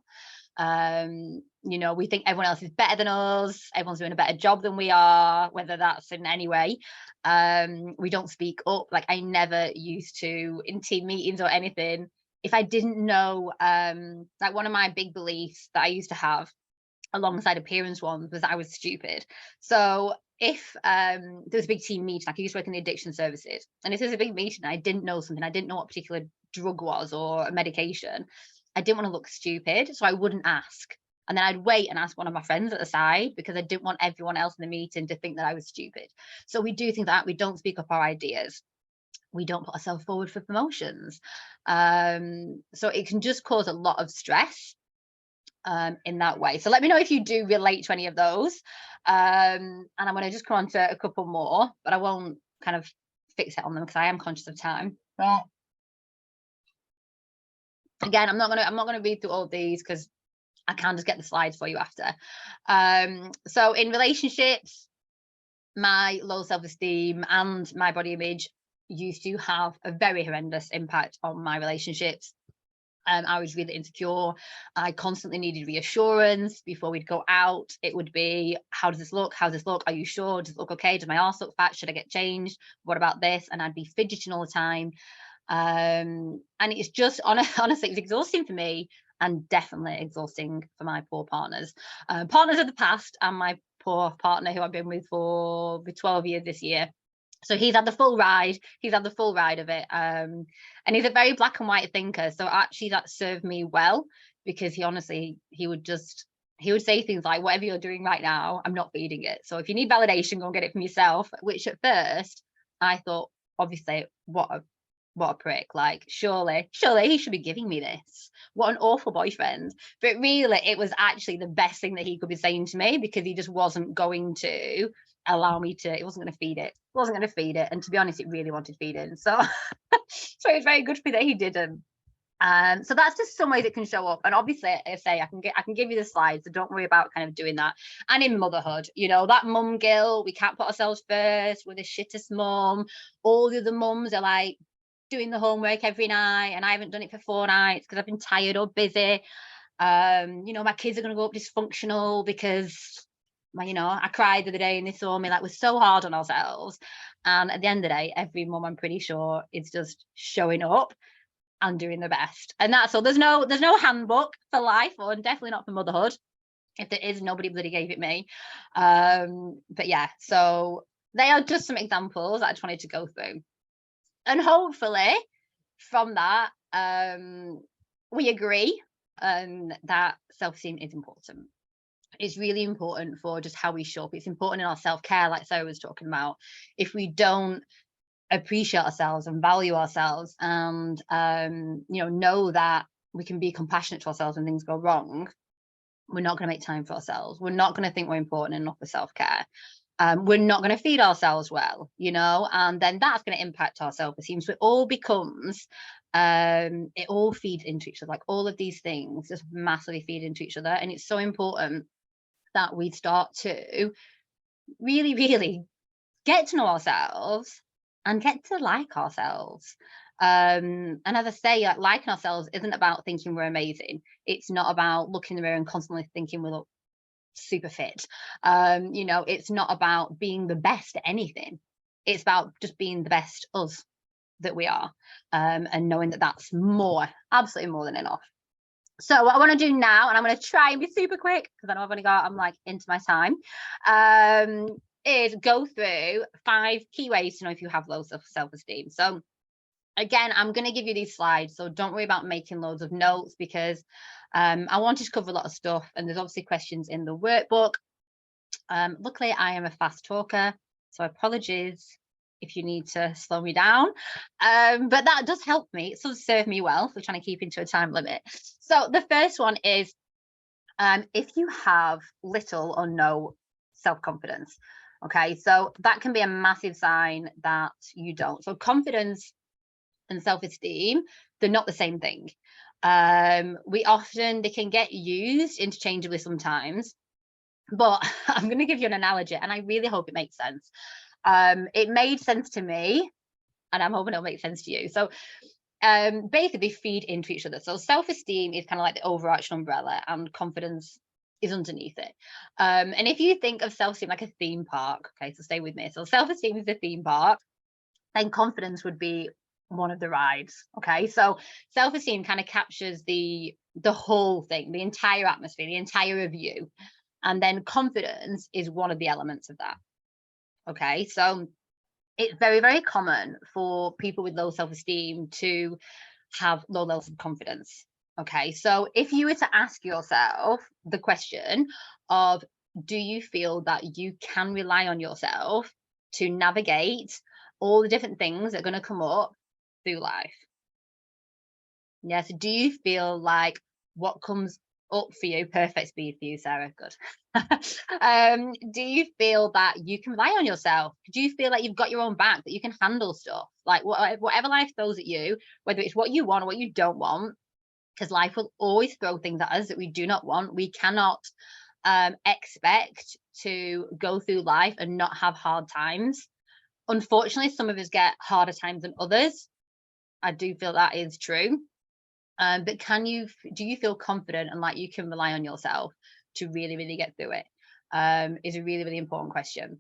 You know, we think everyone else is better than us, everyone's doing a better job than we are, whether that's in any way. We don't speak up. Like I never used to in team meetings or anything, if I didn't know, like one of my big beliefs that I used to have alongside appearance ones was that I was stupid. So if there was a big team meeting, like I used to work in the addiction services, and if there's a big meeting, I didn't know something, I didn't know what a particular drug was or a medication, I didn't want to look stupid, so I wouldn't ask. And then I'd wait and ask one of my friends at the side because I didn't want everyone else in the meeting to think that I was stupid. So we do think that we don't speak up our ideas. We don't put ourselves forward for promotions. So it can just cause a lot of stress in that way. So let me know if you do relate to any of those. And I'm going to just come on to a couple more, but I won't kind of fix it on them because I am conscious of time. But again, I'm not gonna read through all of these because I can just get the slides for you after. So in relationships, my low self-esteem and my body image used to have a very horrendous impact on my relationships. I was really insecure. I constantly needed reassurance before we'd go out. It would be, how does this look? How's this look? Are you sure? Does it look okay? Does my arse look fat? Should I get changed? What about this? And I'd be fidgeting all the time. And it's just honestly, it's exhausting for me and definitely exhausting for my poor partners. Partners of the past and my poor partner who I've been with for 12 years this year. So he's had the full ride. He's had the full ride of it. And he's a very black and white thinker. So actually that served me well because he would say things like, whatever you're doing right now, I'm not feeding it. So if you need validation, go and get it from yourself, which at first I thought, obviously, what a prick. Like, surely he should be giving me this. What an awful boyfriend. But really, it was actually the best thing that he could be saying to me because he just wasn't going to allow me to, it wasn't going to feed it. And to be honest, it really wanted feeding. So, so it's very good for me that he didn't. So that's just some ways it can show up. And obviously, I say I can give you the slides, so don't worry about kind of doing that. And in motherhood, you know, that mum guilt, we can't put ourselves first, we're the shittest mum. All the other mums are like doing the homework every night, and I haven't done it for 4 nights because I've been tired or busy. You know, my kids are going to go up dysfunctional because I cried the other day and they saw me. Like, we're so hard on ourselves. And at the end of the day, every mum, I'm pretty sure, is just showing up and doing the best. And that's all. There's no handbook for life, or definitely not for motherhood. If there is, nobody bloody gave it me. But yeah, so they are just some examples that I just wanted to go through. And hopefully from that, we agree that self-esteem is important. It's really important for just how we show up. It's important in our self-care, like Sarah was talking about. If we don't appreciate ourselves and value ourselves and know that we can be compassionate to ourselves when things go wrong, we're not going to make time for ourselves. We're not going to think we're important enough for self-care. We're not going to feed ourselves well, and then that's going to impact our self-esteem. So it all becomes it all feeds into each other. Like all of these things just massively feed into each other, and it's so important that we start to really, really get to know ourselves and get to like ourselves. And as I say, liking ourselves isn't about thinking we're amazing. It's not about looking in the mirror and constantly thinking we look super fit. It's not about being the best at anything. It's about just being the best us that we are, and knowing that that's absolutely more than enough. So what I want to do now, and I'm going to try and be super quick because I know I'm like into my time, is go through 5 key ways to know if you have low self-esteem. So again, I'm going to give you these slides, so don't worry about making loads of notes because I wanted to cover a lot of stuff, and there's obviously questions in the workbook. Luckily, I am a fast talker, so apologies if you need to slow me down, but that does help me. It does serve me well for trying to keep into a time limit. So the first one is if you have little or no self-confidence. Okay, so that can be a massive sign that you don't. So confidence and self-esteem, they're not the same thing. They can get used interchangeably sometimes, but I'm going to give you an analogy, and I really hope it makes sense. It made sense to me, and I'm hoping it'll make sense to you. So basically they feed into each other. So self-esteem is kind of like the overarching umbrella, and confidence is underneath it. And if you think of self-esteem like a theme park, okay, so stay with me. So self-esteem is the theme park, then confidence would be one of the rides. Okay, so self-esteem kind of captures the whole thing, the entire atmosphere, the entire view, and then confidence is one of the elements of that. Okay, so it's very, very common for people with low self-esteem to have low levels of confidence. Okay, so if you were to ask yourself the question of, do you feel that you can rely on yourself to navigate all the different things that are going to come up through life? Yes, do you feel like what comes up for you, perfect speed for you, Sarah, good. Do you feel that you can rely on yourself? Do you feel like you've got your own back, that you can handle stuff? Like whatever life throws at you, whether it's what you want or what you don't want, because life will always throw things at us that we do not want. We cannot expect to go through life and not have hard times. Unfortunately, some of us get harder times than others. I do feel that is true. But do you feel confident and like you can rely on yourself to really, really get through it? Is a really, really important question.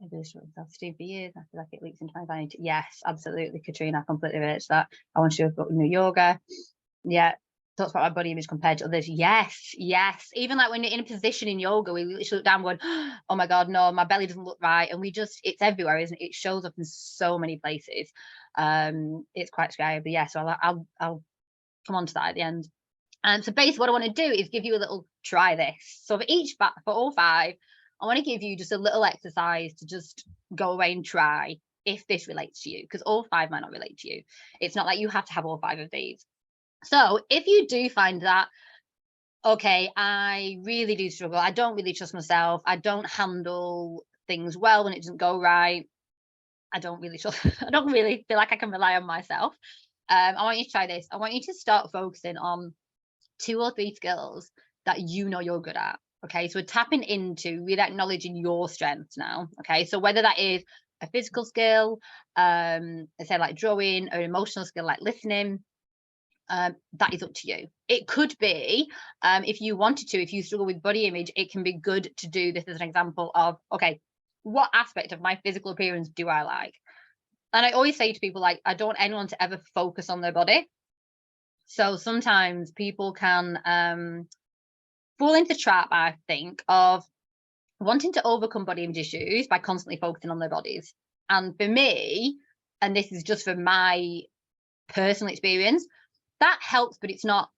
I've been self-esteem for years. I feel like it leaks into my vanity. Yes, absolutely, Katrina. I completely relate to that. I want to go new yoga. Yeah. Talks about my body image compared to others. Yes. Even like when you're in a position in yoga, we literally look down going, oh my God, no, my belly doesn't look right. And it's everywhere, isn't it? It shows up in so many places. It's quite scary, but yeah, so I'll come on to that at the end. So basically what I want to do is give you a little try this. So for all 5, I want to give you just a little exercise to just go away and try if this relates to you, because all 5 might not relate to you. It's not like you have to have all 5 of these. So if you do find that, okay, I really do struggle, I don't really trust myself, I don't handle things well when it doesn't go right, I don't really feel like I can rely on myself, I want you to try this. I want you to start focusing on 2 or 3 skills that you know you're good at. Okay, so we're tapping into really acknowledging your strengths now. Okay, so whether that is a physical skill, say like drawing, or an emotional skill like listening, that is up to you. It could be, if you wanted to, if you struggle with body image, it can be good to do this as an example of, okay, what aspect of my physical appearance do I like? And I always say to people, like, I don't want anyone to ever focus on their body. So sometimes people can fall into the trap, I think, of wanting to overcome body image issues by constantly focusing on their bodies. And for me, and this is just from my personal experience, that helps, but it's not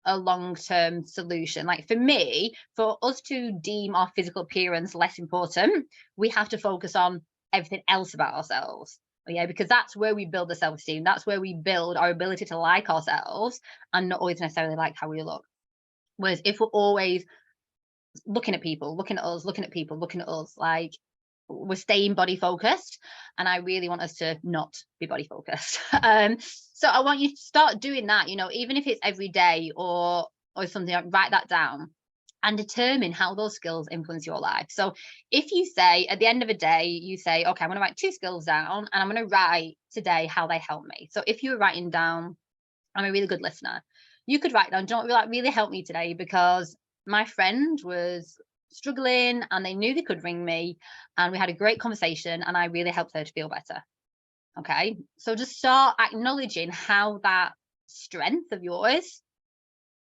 a long-term solution. Like for me, for us to deem our physical appearance less important, we have to focus on everything else about ourselves. Yeah, because that's where we build the self-esteem. That's where we build our ability to like ourselves and not always necessarily like how we look. Whereas if we're always looking at people, looking at us, looking at people, looking at us, like we're staying body focused, and I really want us to not be body focused. So I want you to start doing that, you know, even if it's every day or something, like write that down and determine how those skills influence your life. So if you say at the end of a day, you say, okay, I'm going to write 2 skills down and I'm going to write today how they help me. So if you were writing down, I'm a really good listener, you could write down, do you know what really helped me today? Because my friend was struggling and they knew they could ring me and we had a great conversation and I really helped her to feel better. Okay, so just start acknowledging how that strength of yours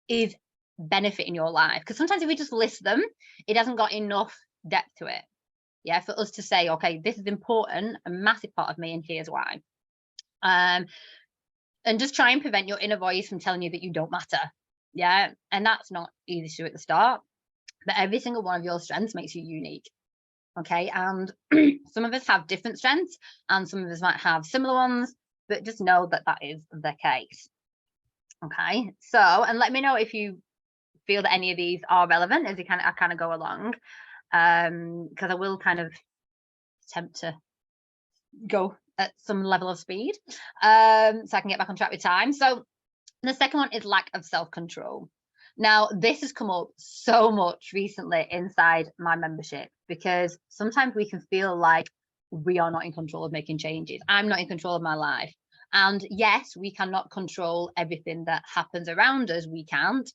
is benefiting your life, because sometimes if we just list them, it hasn't got enough depth to it. Yeah, for us to say, okay, this is important, a massive part of me, and here's why. And just try and prevent your inner voice from telling you that you don't matter. Yeah, and that's not easy to do at the start, but every single one of your strengths makes you unique. Okay, and some of us have different strengths and some of us might have similar ones, but just know that that is the case. Okay, so, and let me know if you feel that any of these are relevant as I kind of go along, because I will kind of attempt to go at some level of speed, so I can get back on track with time. So the second one is lack of self-control. Now, this has come up so much recently inside my membership, because sometimes we can feel like we are not in control of making changes. I'm not in control of my life. And yes, we cannot control everything that happens around us. We can't.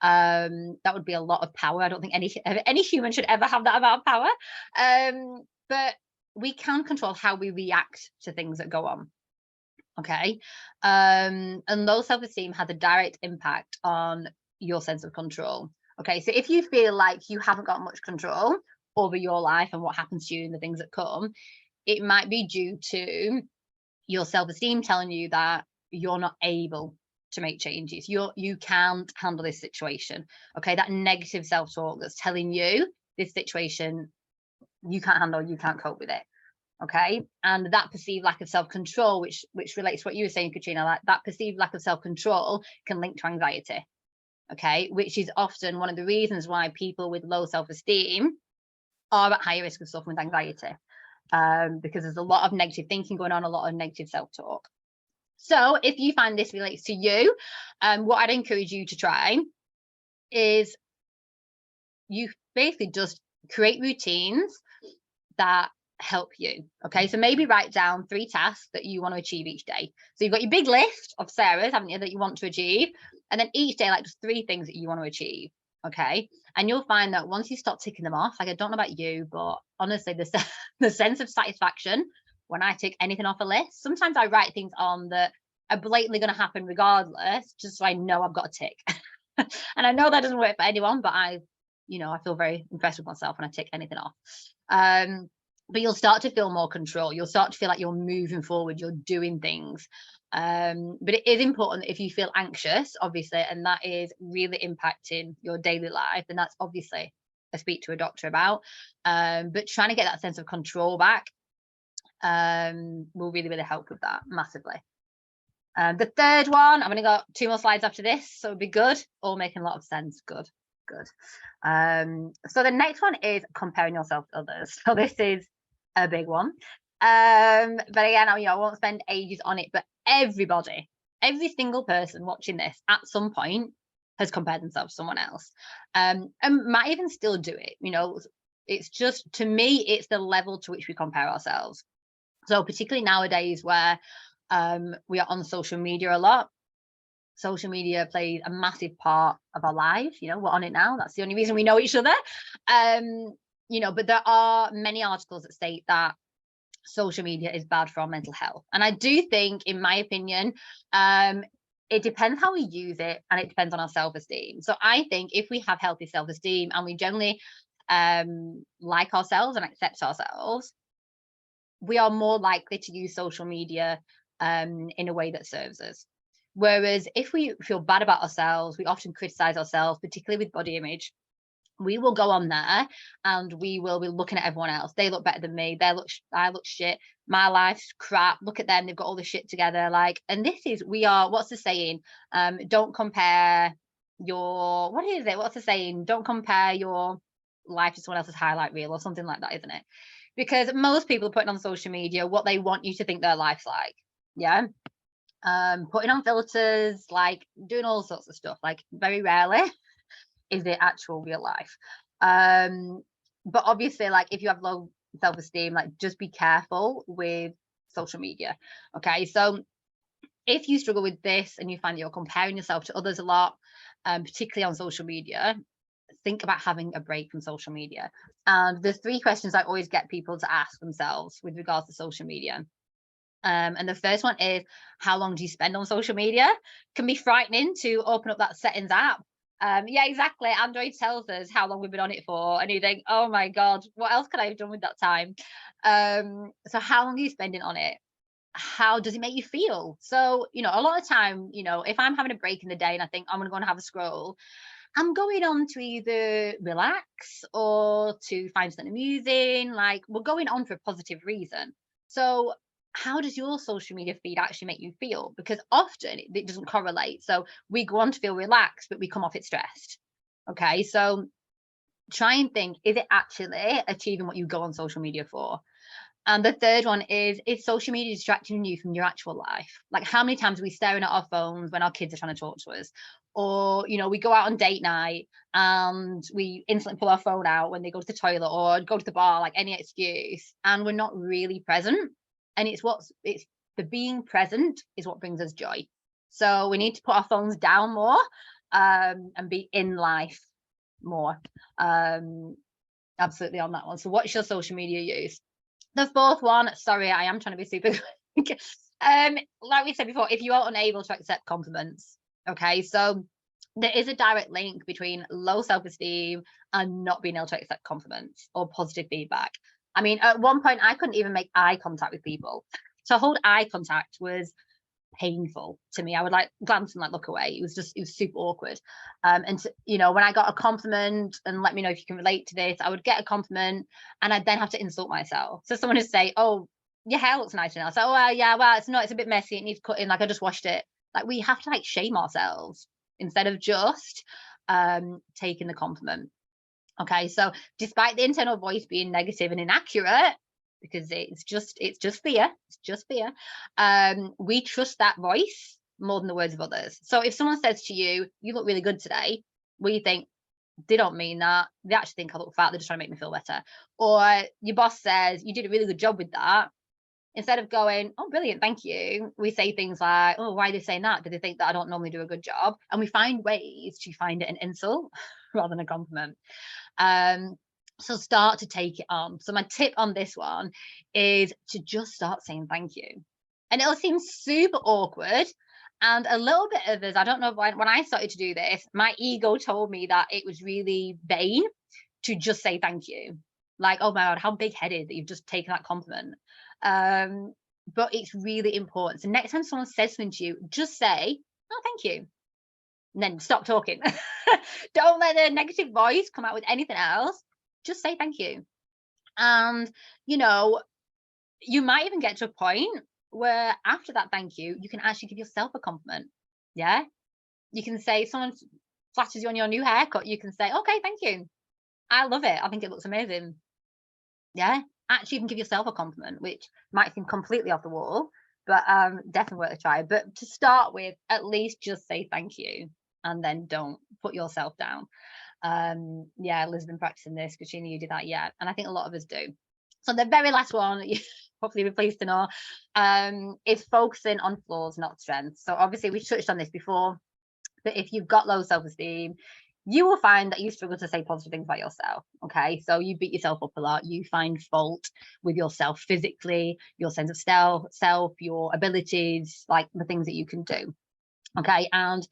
That would be a lot of power. I don't think any human should ever have that amount of power. But we can control how we react to things that go on. Okay. And low self-esteem has a direct impact on your sense of control. Okay, so if you feel like you haven't got much control over your life and what happens to you and the things that come, it might be due to your self-esteem telling you that you're not able to make changes. You can't handle this situation. Okay, that negative self-talk that's telling you this situation you can't handle, you can't cope with it. Okay, and that perceived lack of self-control, which relates to what you were saying, Katrina, like that perceived lack of self-control can link to anxiety. Okay, which is often one of the reasons why people with low self-esteem are at higher risk of suffering with anxiety, because there's a lot of negative thinking going on, a lot of negative self-talk. So if you find this relates to you, what I'd encourage you to try is you basically just create routines that help you. Okay, so maybe write down 3 tasks that you want to achieve each day. So you've got your big list of Sarah's, haven't you, that you want to achieve, and then each day, like just 3 things that you want to achieve. Okay, and you'll find that once you start ticking them off, like I don't know about you, but honestly, the sense of satisfaction when I tick anything off a list, sometimes I write things on that are blatantly going to happen regardless, just so I know I've got a tick. And I know that doesn't work for anyone, but I feel very impressed with myself when I tick anything off. But you'll start to feel more control. You'll start to feel like you're moving forward, you're doing things. But it is important that if you feel anxious, obviously, and that is really impacting your daily life, then that's obviously a speak to a doctor about. But trying to get that sense of control back will really, really help with that massively. The third one, I've only got 2 more slides after this, so it'll be good. All making a lot of sense. Good. So the next one is comparing yourself to others. So this is a big one. But again, I won't spend ages on it, but every single person watching this at some point has compared themselves to someone else, and might even still do it. It's just, to me, it's the level to which we compare ourselves. So particularly nowadays where we are on social media a lot. Social media plays a massive part of our life. We're on it now. That's the only reason we know each other. But there are many articles that state that social media is bad for our mental health. And I do think, in my opinion, it depends how we use it, and it depends on our self-esteem. So I think if we have healthy self-esteem and we generally like ourselves and accept ourselves, we are more likely to use social media in a way that serves us. Whereas if we feel bad about ourselves, we often criticize ourselves, particularly with body image. We will go on there and we will be looking at everyone else. They look better than me. I look shit. My life's crap. Look at them. They've got all this shit together. Like, and what's the saying? Don't compare what's the saying? Don't compare your life to someone else's highlight reel or something like that, isn't it? Because most people are putting on social media what they want you to think their life's like. Yeah. Putting on filters, like doing all sorts of stuff. Like, very rarely is it actual real life. But obviously, like, if you have low self-esteem, like, just be careful with social media. Okay, so if you struggle with this and you find you're comparing yourself to others a lot, particularly on social media, think about having a break from social media. And there's 3 questions I always get people to ask themselves with regards to social media. And the first one is, how long do you spend on social media? Can be frightening to open up that settings app. Yeah, exactly. Android tells us how long we've been on it for, and you think, oh my God, what else could I have done with that time? So how long are you spending on it? How does it make you feel? So, a lot of time, if I'm having a break in the day and I think I'm going to go and have a scroll, I'm going on to either relax or to find something amusing. Like, we're going on for a positive reason. So how does your social media feed actually make you feel? Because often it doesn't correlate. So we go on to feel relaxed, but we come off it stressed. Okay, so try and think, is it actually achieving what you go on social media for? And the third one is social media distracting you from your actual life? Like, how many times are we staring at our phones when our kids are trying to talk to us? Or, we go out on date night and we instantly pull our phone out when they go to the toilet or go to the bar, like any excuse, and we're not really present. And it's the being present is what brings us joy. So we need to put our phones down more, and be in life more. Absolutely on that one. So what's your social media use? The fourth one, sorry, I am trying to be super quick. Like we said before, if you are unable to accept compliments, okay, so there is a direct link between low self-esteem and not being able to accept compliments or positive feedback. I mean, at one point, I couldn't even make eye contact with people. To hold eye contact was painful to me. I would like glance and like look away. It was super awkward. And when I got a compliment, and let me know if you can relate to this, I would get a compliment and I'd then have to insult myself. So someone would say, oh, your hair looks nice now. So, oh, well, yeah, well, it's a bit messy. It needs cutting. Like, I just washed it. Like, we have to like shame ourselves instead of just taking the compliment. Okay, so despite the internal voice being negative and inaccurate, because it's just fear, we trust that voice more than the words of others. So if someone says to you, you look really good today, well, you think, they don't mean that. They actually think I look fat. They're just trying to make me feel better. Or your boss says, you did a really good job with that. Instead of going, oh, brilliant, thank you, we say things like, oh, why are they saying that? Do they think that I don't normally do a good job? And we find ways to find it an insult rather than a compliment. So start to take it on. So my tip on this one is to just start saying thank you. And it'll seem super awkward. And a little bit of this, I don't know, when I started to do this, my ego told me that it was really vain to just say thank you. Like, oh my God, how big-headed that you've just taken that compliment. But it's really important. So next time someone says something to you, just say, oh, thank you. And then stop talking. Don't let the negative voice come out with anything else. Just say thank you. And, you might even get to a point where after that thank you, you can actually give yourself a compliment. Yeah. You can say, someone flatters you on your new haircut, you can say, okay, thank you. I love it. I think it looks amazing. Yeah. Actually, you can give yourself a compliment, which might seem completely off the wall, but definitely worth a try. But to start with, at least just say thank you, and then don't put yourself down. Yeah, Liz's been practicing this. Katrina, you did that, yeah, and I think a lot of us do. So the very last one, hopefully you'll be pleased to know, is focusing on flaws, not strengths. So obviously we touched on this before, but if you've got low self-esteem, you will find that you struggle to say positive things about yourself. Okay, so you beat yourself up a lot. You find fault with yourself physically, your sense of self, your abilities, like the things that you can do. Okay, and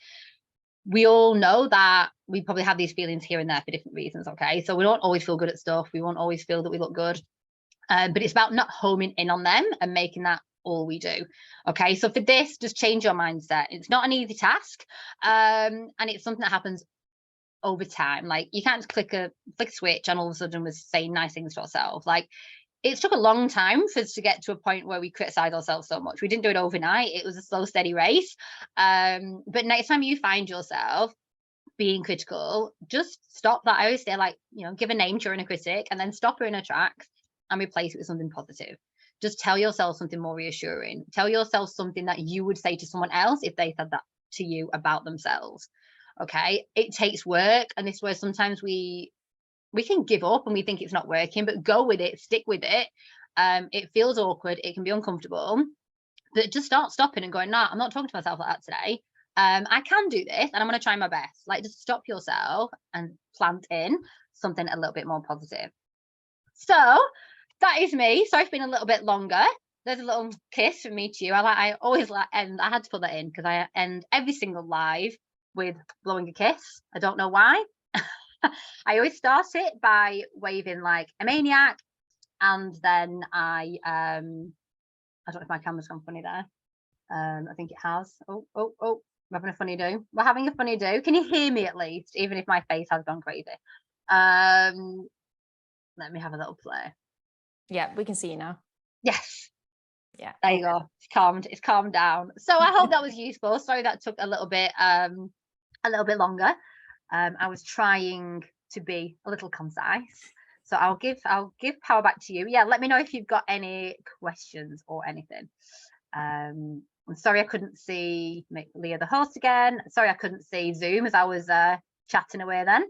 we all know that we probably have these feelings here and there for different reasons. Okay, so we don't always feel good at stuff. We won't always feel that we look good. But it's about not homing in on them and making that all we do. Okay, so for this, just change your mindset. It's not an easy task, and it's something that happens over time. Like, you can't just click a switch and all of a sudden we're saying nice things to ourselves. Like, it took a long time for us to get to a point where we criticize ourselves so much. We didn't do it overnight. It was a slow, steady race. But next time you find yourself being critical, just stop that. I always say, like, you know, give a name to your inner critic and then stop her in her tracks and replace it with something positive. Just tell yourself something more reassuring. Tell yourself something that you would say to someone else if they said that to you about themselves. Okay, it takes work, and this is where sometimes we can give up and we think it's not working, but go with it, stick with it. It feels awkward, it can be uncomfortable, but just start stopping and going, nah, I'm not talking to myself like that today. I can do this and I'm going to try my best. Like, just stop yourself and plant in something a little bit more positive. So that is me. Sorry, it's been a little bit longer. There's a little kiss from me to you. I always like end, I had to put that in because I end every single live with blowing a kiss. I don't know why. I always start it by waving like a maniac, and then I don't know if my camera's gone funny there. I think it has. Oh, we're having a funny do. We're having a funny do. Can you hear me at least, even if my face has gone crazy? Let me have a little play. Yeah, we can see you now. Yes. Yeah. There you go. It's calmed down. So I hope that was useful. Sorry that took a little bit longer. I was trying to be a little concise. So I'll give power back to you. Yeah, let me know if you've got any questions or anything. I'm sorry I couldn't see Leah, the host, again. Sorry I couldn't see Zoom as I was chatting away then.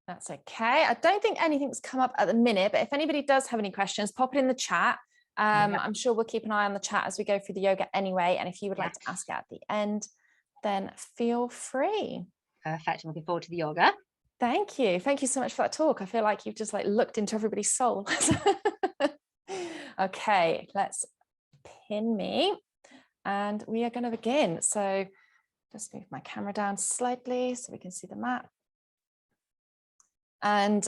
That's okay. I don't think anything's come up at the minute, but if anybody does have any questions, pop it in the chat. I'm sure we'll keep an eye on the chat as we go through the yoga anyway. And if you would like to ask it at the end, then feel free. Perfect. I'm looking forward to the yoga. Thank you. Thank you so much for that talk. I feel like you've just like looked into everybody's soul. Okay, let's pin me and we are going to begin. So just move my camera down slightly so we can see the mat. And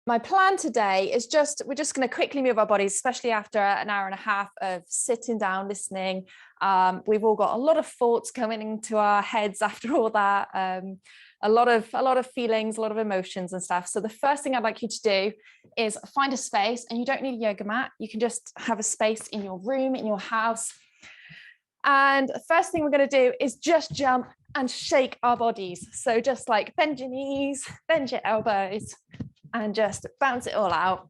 my plan today is we're just going to quickly move our bodies, especially after an hour and a half of sitting down, listening. We've all got a lot of thoughts coming into our heads after all that. A lot of feelings, a lot of emotions and stuff. So the first thing I'd like you to do is find a space, and you don't need a yoga mat. You can just have a space in your room, in your house. And the first thing we're going to do is just jump and shake our bodies. So just like bend your knees, bend your elbows, and just bounce it all out.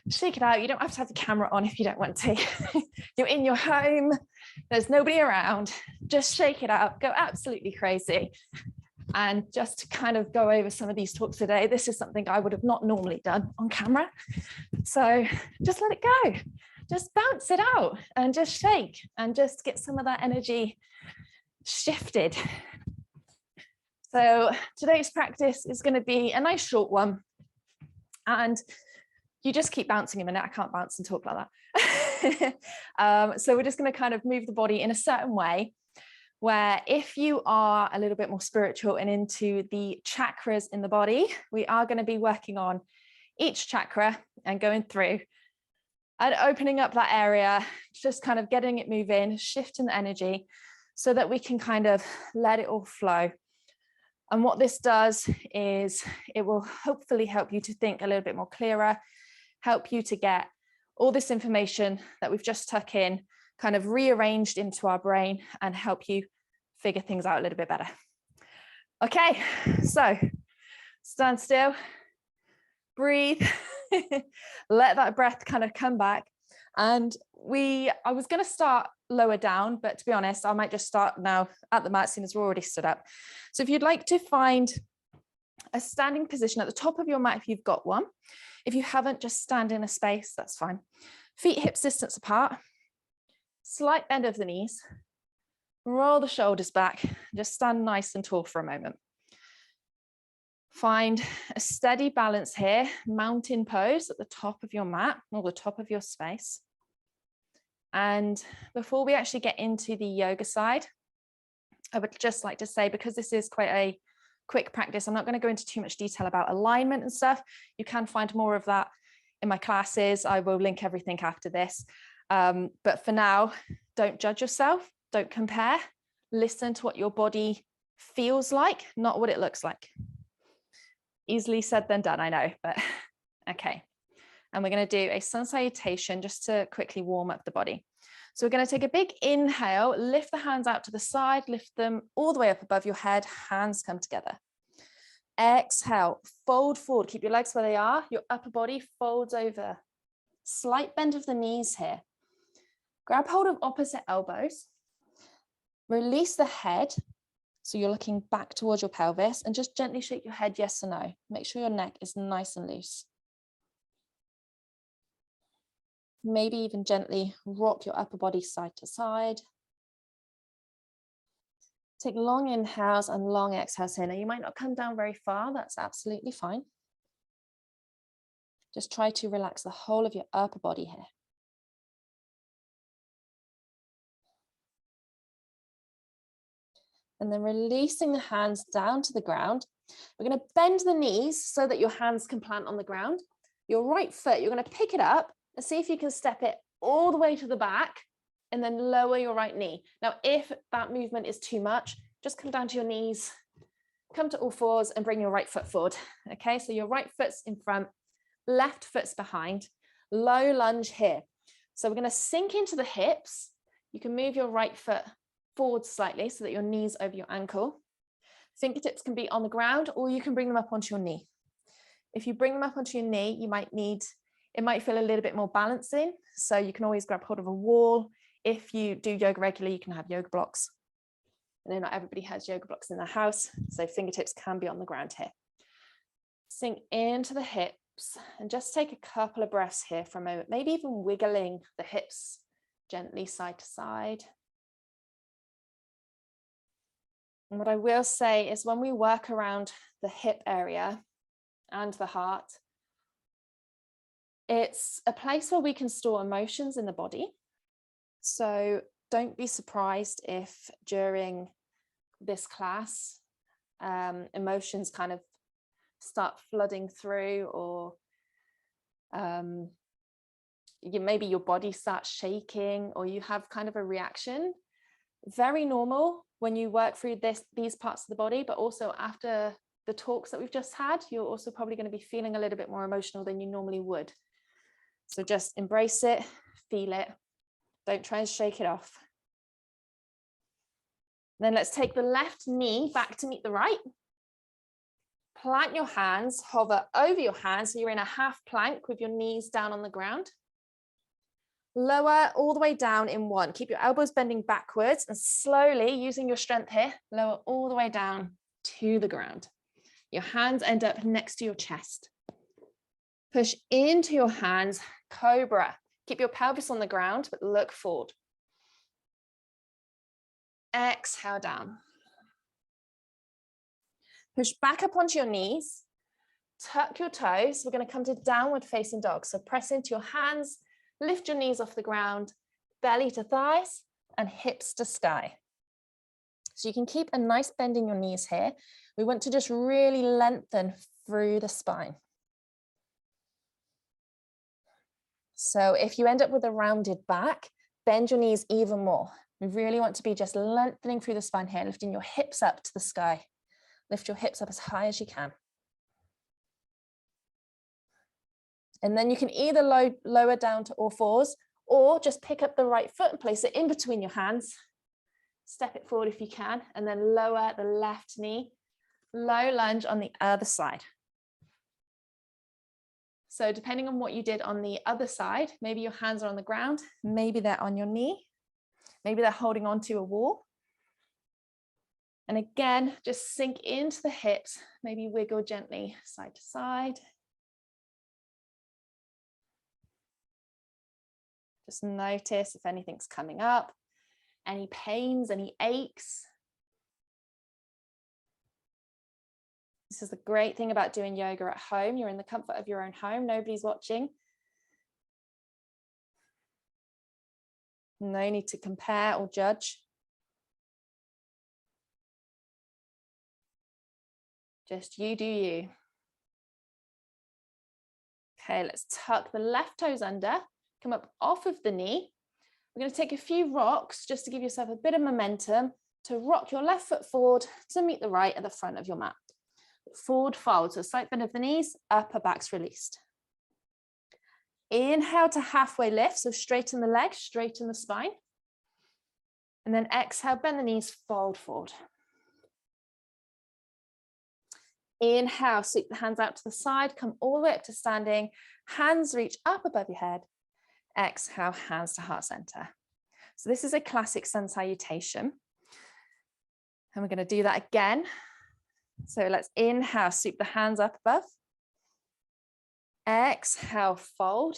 Shake it out. You don't have to have the camera on if you don't want to. You're in your home. There's nobody around. Just shake it out. Go absolutely crazy. And just to kind of go over some of these talks today, this is something I would have not normally done on camera. So just let it go. Just bounce it out and just shake and just get some of that energy shifted. So today's practice is going to be a nice short one. And you just keep bouncing a minute. I can't bounce and talk like that. So we're just going to kind of move the body in a certain way, where if you are a little bit more spiritual and into the chakras in the body, we are going to be working on each chakra and going through and opening up that area, just kind of getting it moving, shifting the energy so that we can kind of let it all flow. And what this does is it will hopefully help you to think a little bit more clearer, help you to get all this information that we've just tucked in kind of rearranged into our brain and help you figure things out a little bit better. Okay, so stand still, breathe, let that breath kind of come back. And I was going to start lower down, but to be honest, I might just start now at the mat, since we're already stood up. So if you'd like to find a standing position at the top of your mat, if you've got one, if you haven't, just stand in a space, that's fine. Feet hips distance apart, slight bend of the knees, roll the shoulders back, just stand nice and tall for a moment. Find a steady balance here, mountain pose at the top of your mat or the top of your space. And before we actually get into the yoga side, I would just like to say, because this is quite a quick practice, I'm not going to go into too much detail about alignment and stuff. You can find more of that in my classes. I will link everything after this. But for now, don't judge yourself, don't compare, listen to what your body feels like, not what it looks like. Easily said than done, I know, but okay. And we're going to do a sun salutation just to quickly warm up the body. So we're going to take a big inhale, lift the hands out to the side, lift them all the way up above your head, hands come together. Exhale, fold forward, keep your legs where they are, your upper body folds over. Slight bend of the knees here. Grab hold of opposite elbows, release the head, so you're looking back towards your pelvis, and just gently shake your head yes or no. Make sure your neck is nice and loose. Maybe even gently rock your upper body side to side. Take long inhales and long exhales here. Now you might not come down very far, that's absolutely fine. Just try to relax the whole of your upper body here. And then releasing the hands down to the ground. We're going to bend the knees so that your hands can plant on the ground. Your right foot, you're going to pick it up and see if you can step it all the way to the back and then lower your right knee. Now, if that movement is too much, just come down to your knees, come to all fours and bring your right foot forward. Okay, so your right foot's in front, left foot's behind, low lunge here. So we're going to sink into the hips. You can move your right foot forward slightly so that your knee's over your ankle. Fingertips can be on the ground or you can bring them up onto your knee. If you bring them up onto your knee, it might feel a little bit more balancing. So you can always grab hold of a wall. If you do yoga regularly, you can have yoga blocks. I know not everybody has yoga blocks in their house, so fingertips can be on the ground here. Sink into the hips and just take a couple of breaths here for a moment, maybe even wiggling the hips gently side to side. And what I will say is when we work around the hip area and the heart, it's a place where we can store emotions in the body. So don't be surprised if during this class, emotions kind of start flooding through, or maybe your body starts shaking or you have kind of a reaction. Very normal when you work through these parts of the body, but also after the talks that we've just had, you're also probably going to be feeling a little bit more emotional than you normally would. So just embrace it, feel it. Don't try and shake it off. Then let's take the left knee back to meet the right. Plant your hands, hover over your hands. So you're in a half plank with your knees down on the ground. Lower all the way down in one. Keep your elbows bending backwards and slowly, using your strength here, lower all the way down to the ground. Your hands end up next to your chest. Push into your hands, cobra. Keep your pelvis on the ground, but look forward. Exhale down. Push back up onto your knees. Tuck your toes. We're going to come to downward facing dog. So press into your hands, lift your knees off the ground, belly to thighs and hips to sky. So you can keep a nice bend in your knees here. We want to just really lengthen through the spine. So if you end up with a rounded back, bend your knees even more. We really want to be just lengthening through the spine here, lifting your hips up to the sky. Lift your hips up as high as you can. And then you can either lower down to all fours or just pick up the right foot and place it in between your hands. Step it forward if you can, and then lower the left knee. Low lunge on the other side. So depending on what you did on the other side, maybe your hands are on the ground, maybe they're on your knee, maybe they're holding onto a wall. And again, just sink into the hips, maybe wiggle gently side to side. Just notice if anything's coming up, any pains, any aches. This is the great thing about doing yoga at home. You're in the comfort of your own home. Nobody's watching. No need to compare or judge. Just you do you. Okay, let's tuck the left toes under, come up off of the knee, We're going to take a few rocks just to give yourself a bit of momentum to rock your left foot forward to meet the right at the front of your mat. Forward fold, so slight bend of the knees, upper back's released. Inhale to halfway lift, so straighten the legs, straighten the spine. And then exhale, bend the knees, fold forward. Inhale, sweep the hands out to the side, come all the way up to standing, hands reach up above your head. Exhale, hands to heart center. So this is a classic sun salutation. And we're going to do that again. So let's inhale, sweep the hands up above. Exhale, fold.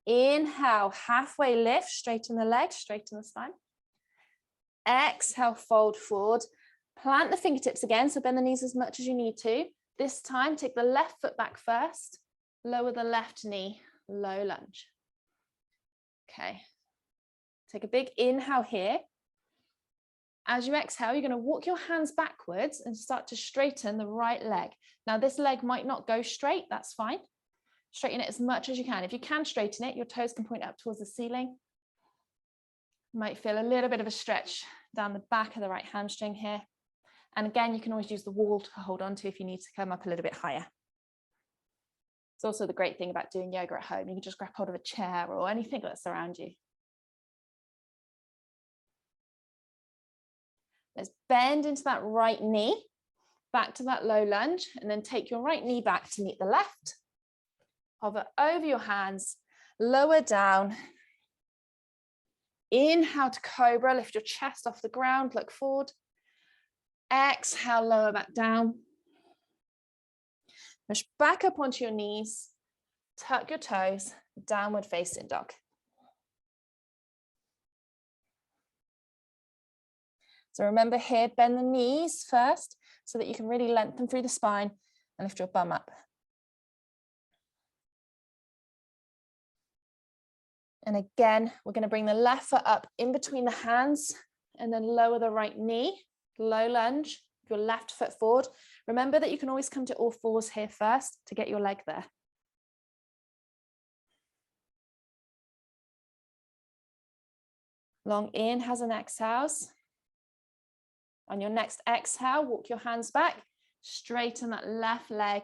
Inhale, halfway lift, straighten the legs, straighten the spine. Exhale, fold forward. Plant the fingertips again, so bend the knees as much as you need to. This time, take the left foot back first. Lower the left knee, low lunge. Okay. Take a big inhale here. As you exhale, you're going to walk your hands backwards and start to straighten the right leg. Now, this leg might not go straight, that's fine. Straighten it as much as you can. If you can straighten it, your toes can point up towards the ceiling. You might feel a little bit of a stretch down the back of the right hamstring here. And again, you can always use the wall to hold on to if you need to come up a little bit higher. It's also the great thing about doing yoga at home. You can just grab hold of a chair or anything that's around you. Let's bend into that right knee, back to that low lunge, and then take your right knee back to meet the left. Hover over your hands, lower down. Inhale to cobra, lift your chest off the ground, look forward. Exhale, lower back down. Push back up onto your knees, tuck your toes, downward facing dog. So remember here, bend the knees first so that you can really lengthen through the spine and lift your bum up. And again, we're going to bring the left foot up in between the hands and then lower the right knee, low lunge, your left foot forward. Remember that you can always come to all fours here first to get your leg there. Long inhales and exhales. On your next exhale, walk your hands back, straighten that left leg,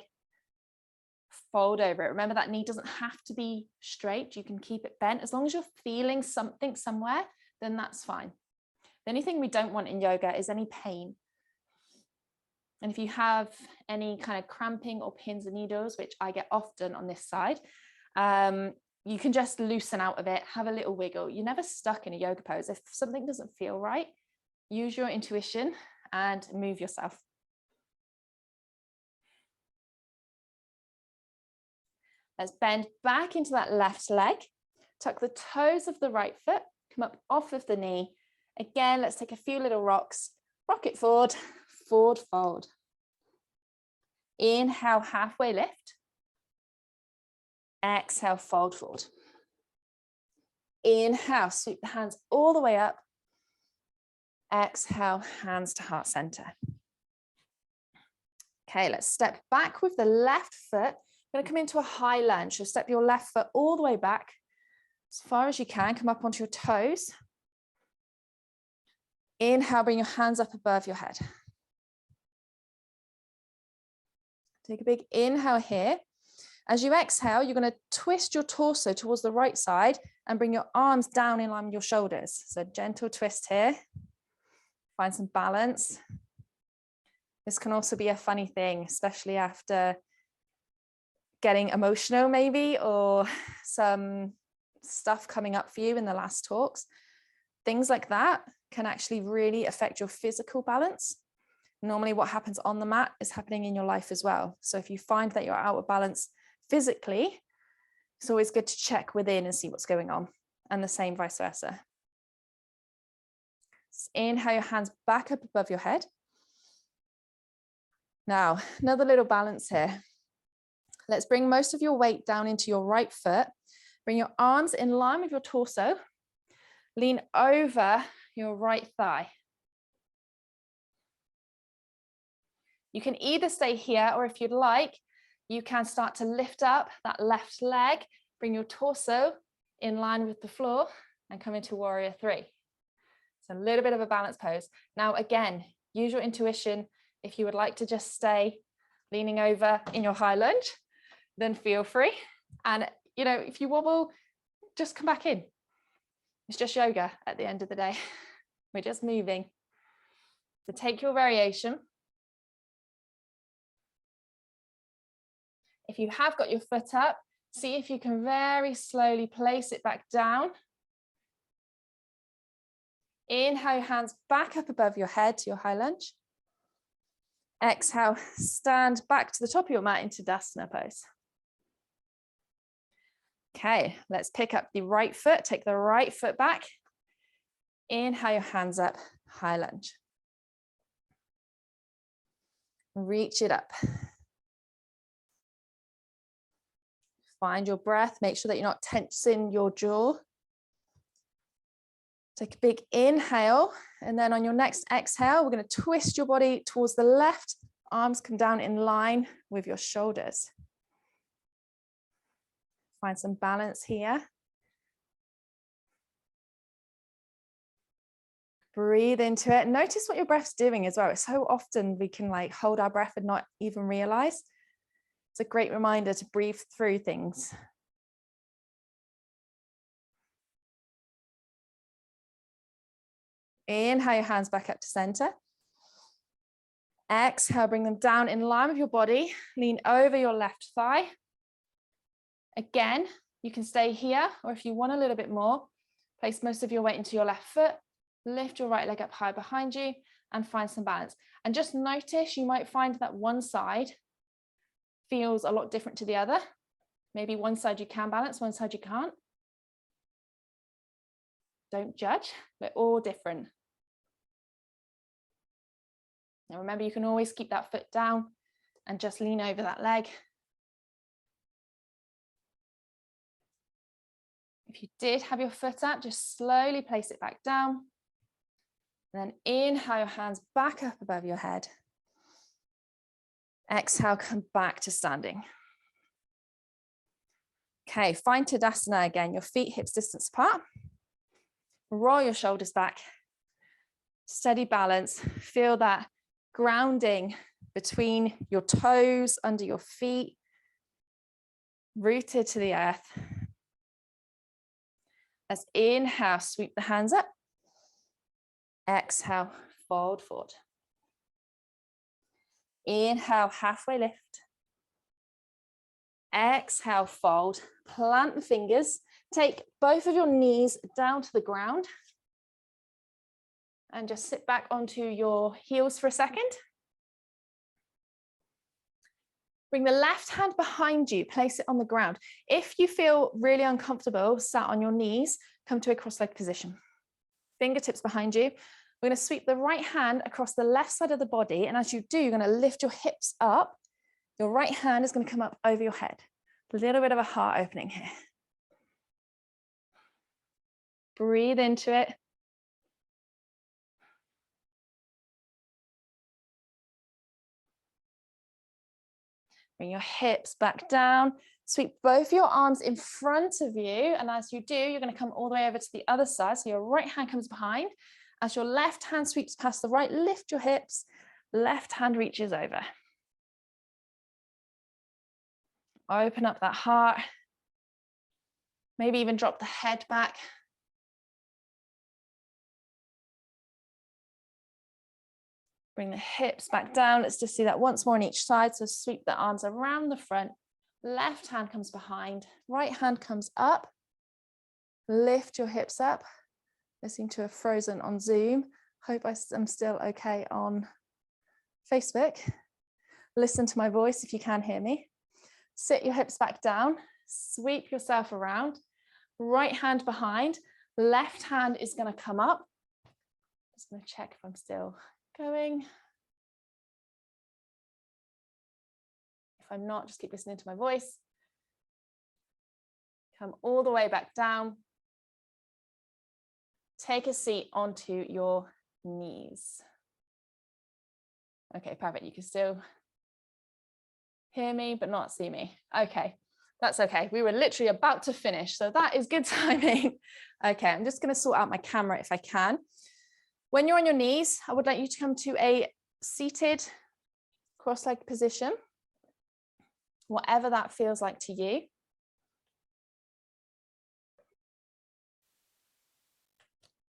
fold over it. Remember that knee doesn't have to be straight. You can keep it bent. As long as you're feeling something somewhere, then that's fine. The only thing we don't want in yoga is any pain. And if you have any kind of cramping or pins and needles, which I get often on this side, you can just loosen out of it, have a little wiggle. You're never stuck in a yoga pose. If something doesn't feel right, use your intuition and move yourself. Let's bend back into that left leg. Tuck the toes of the right foot, come up off of the knee. Again, let's take a few little rocks. Rock it forward, forward fold. Inhale, halfway lift. Exhale, fold forward. Inhale, sweep the hands all the way up. Exhale, hands to heart center. Okay, let's step back with the left foot. We're going to come into a high lunge. So step your left foot all the way back as far as you can. Come up onto your toes. Inhale, bring your hands up above your head. Take a big inhale here. As you exhale, you're going to twist your torso towards the right side and bring your arms down in line with your shoulders. So gentle twist here. Find some balance. This can also be a funny thing, especially after getting emotional maybe, or some stuff coming up for you in the last talks. Things like that can actually really affect your physical balance. Normally what happens on the mat is happening in your life as well. So if you find that you're out of balance physically, it's always good to check within and see what's going on, and the same vice versa. Inhale your hands back up above your head. Now, another little balance here. Let's bring most of your weight down into your right foot. Bring your arms in line with your torso. Lean over your right thigh. You can either stay here, or if you'd like, you can start to lift up that left leg. Bring your torso in line with the floor and come into warrior three. So a little bit of a balanced pose. Now, again, use your intuition. If you would like to just stay leaning over in your high lunge, then feel free. And, you know, if you wobble, just come back in. It's just yoga at the end of the day. We're just moving. So take your variation. If you have got your foot up, see if you can very slowly place it back down. Inhale, your hands back up above your head to your high lunge. Exhale, stand back to the top of your mat into Tadasana pose. Okay, let's pick up the right foot, take the right foot back. Inhale, your hands up, high lunge. Reach it up. Find your breath, make sure that you're not tensing your jaw. Take a big inhale, and then on your next exhale, we're going to twist your body towards the left. Arms come down in line with your shoulders. Find some balance here. Breathe into it. Notice what your breath's doing as well. It's so often we can like hold our breath and not even realize. It's a great reminder to breathe through things. Inhale your hands back up to center. Exhale, bring them down in line with your body. Lean over your left thigh. Again, you can stay here, or if you want a little bit more, place most of your weight into your left foot. Lift your right leg up high behind you and find some balance. And just notice, you might find that one side feels a lot different to the other. Maybe one side you can balance, one side you can't. Don't judge, we're all different. Now remember, you can always keep that foot down and just lean over that leg. If you did have your foot up, just slowly place it back down. Then inhale your hands back up above your head. Exhale, come back to standing. Okay, find Tadasana again, your feet hips distance apart. Roll your shoulders back. Steady balance. Feel that grounding between your toes, under your feet, rooted to the earth. Let's inhale, sweep the hands up. Exhale, fold forward. Inhale, halfway lift. Exhale, fold. Plant the fingers. Take both of your knees down to the ground. And just sit back onto your heels for a second. Bring the left hand behind you, place it on the ground. If you feel really uncomfortable sat on your knees, come to a cross-legged position. Fingertips behind you. We're going to sweep the right hand across the left side of the body. And as you do, you're going to lift your hips up. Your right hand is going to come up over your head. A little bit of a heart opening here. Breathe into it. Bring your hips back down. Sweep both your arms in front of you. And as you do, you're going to come all the way over to the other side. So your right hand comes behind. As your left hand sweeps past the right, lift your hips. Left hand reaches over. Open up that heart. Maybe even drop the head back. Bring the hips back down. Let's just do that once more on each side. So sweep the arms around the front. Left hand comes behind. Right hand comes up. Lift your hips up. They seem to have frozen on Zoom. Hope I'm still okay on Facebook. Listen to my voice if you can hear me. Sit your hips back down. Sweep yourself around. Right hand behind. Left hand is going to come up. Just going to check if I'm still going. If I'm not, just keep listening to my voice. Come all the way back down. Take a seat onto your knees. Okay, perfect. You can still hear me, but not see me. Okay, That's okay. We were literally about to finish, so that is good timing. Okay, I'm just going to sort out my camera if I can. When you're on your knees, I would like you to come to a seated cross-legged position, whatever that feels like to you.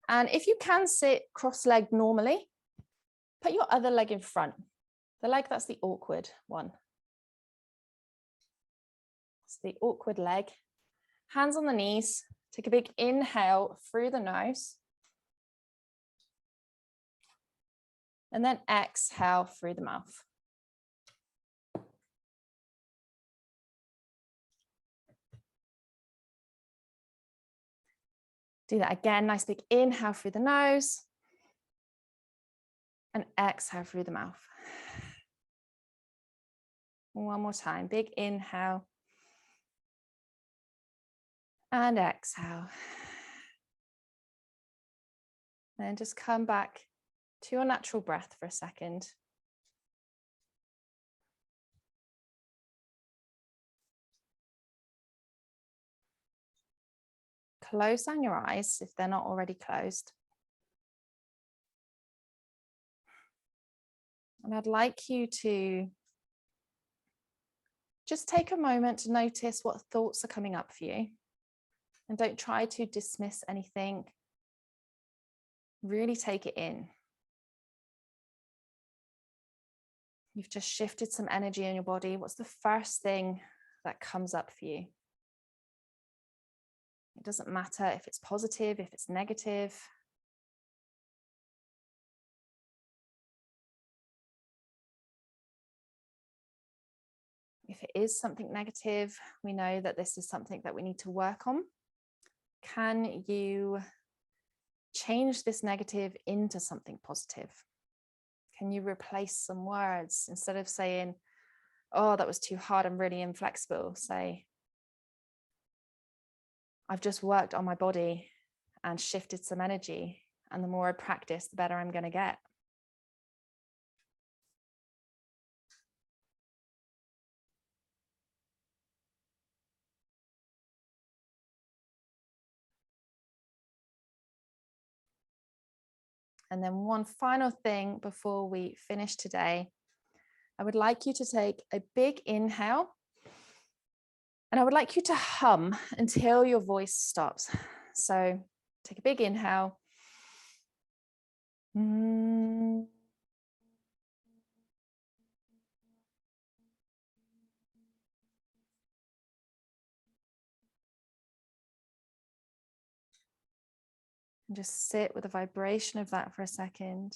And if you can sit cross-legged normally, put your other leg in front, the leg that's the awkward one. It's the awkward leg. Hands on the knees, take a big inhale through the nose. And then exhale through the mouth. Do that again, nice big inhale through the nose and exhale through the mouth. One more time, big inhale and exhale. Then just come back to your natural breath for a second. Close down your eyes if they're not already closed. And I'd like you to just take a moment to notice what thoughts are coming up for you. And don't try to dismiss anything. Really take it in. You've just shifted some energy in your body. What's the first thing that comes up for you? It doesn't matter if it's positive, if it's negative. If it is something negative, we know that this is something that we need to work on. Can you change this negative into something positive? Can you replace some words instead of saying, oh, that was too hard, I'm really inflexible? Say, I've just worked on my body and shifted some energy. And the more I practice, the better I'm going to get. And then one final thing before we finish today, I would like you to take a big inhale. And I would like you to hum until your voice stops. So take a big inhale. And just sit with the vibration of that for a second.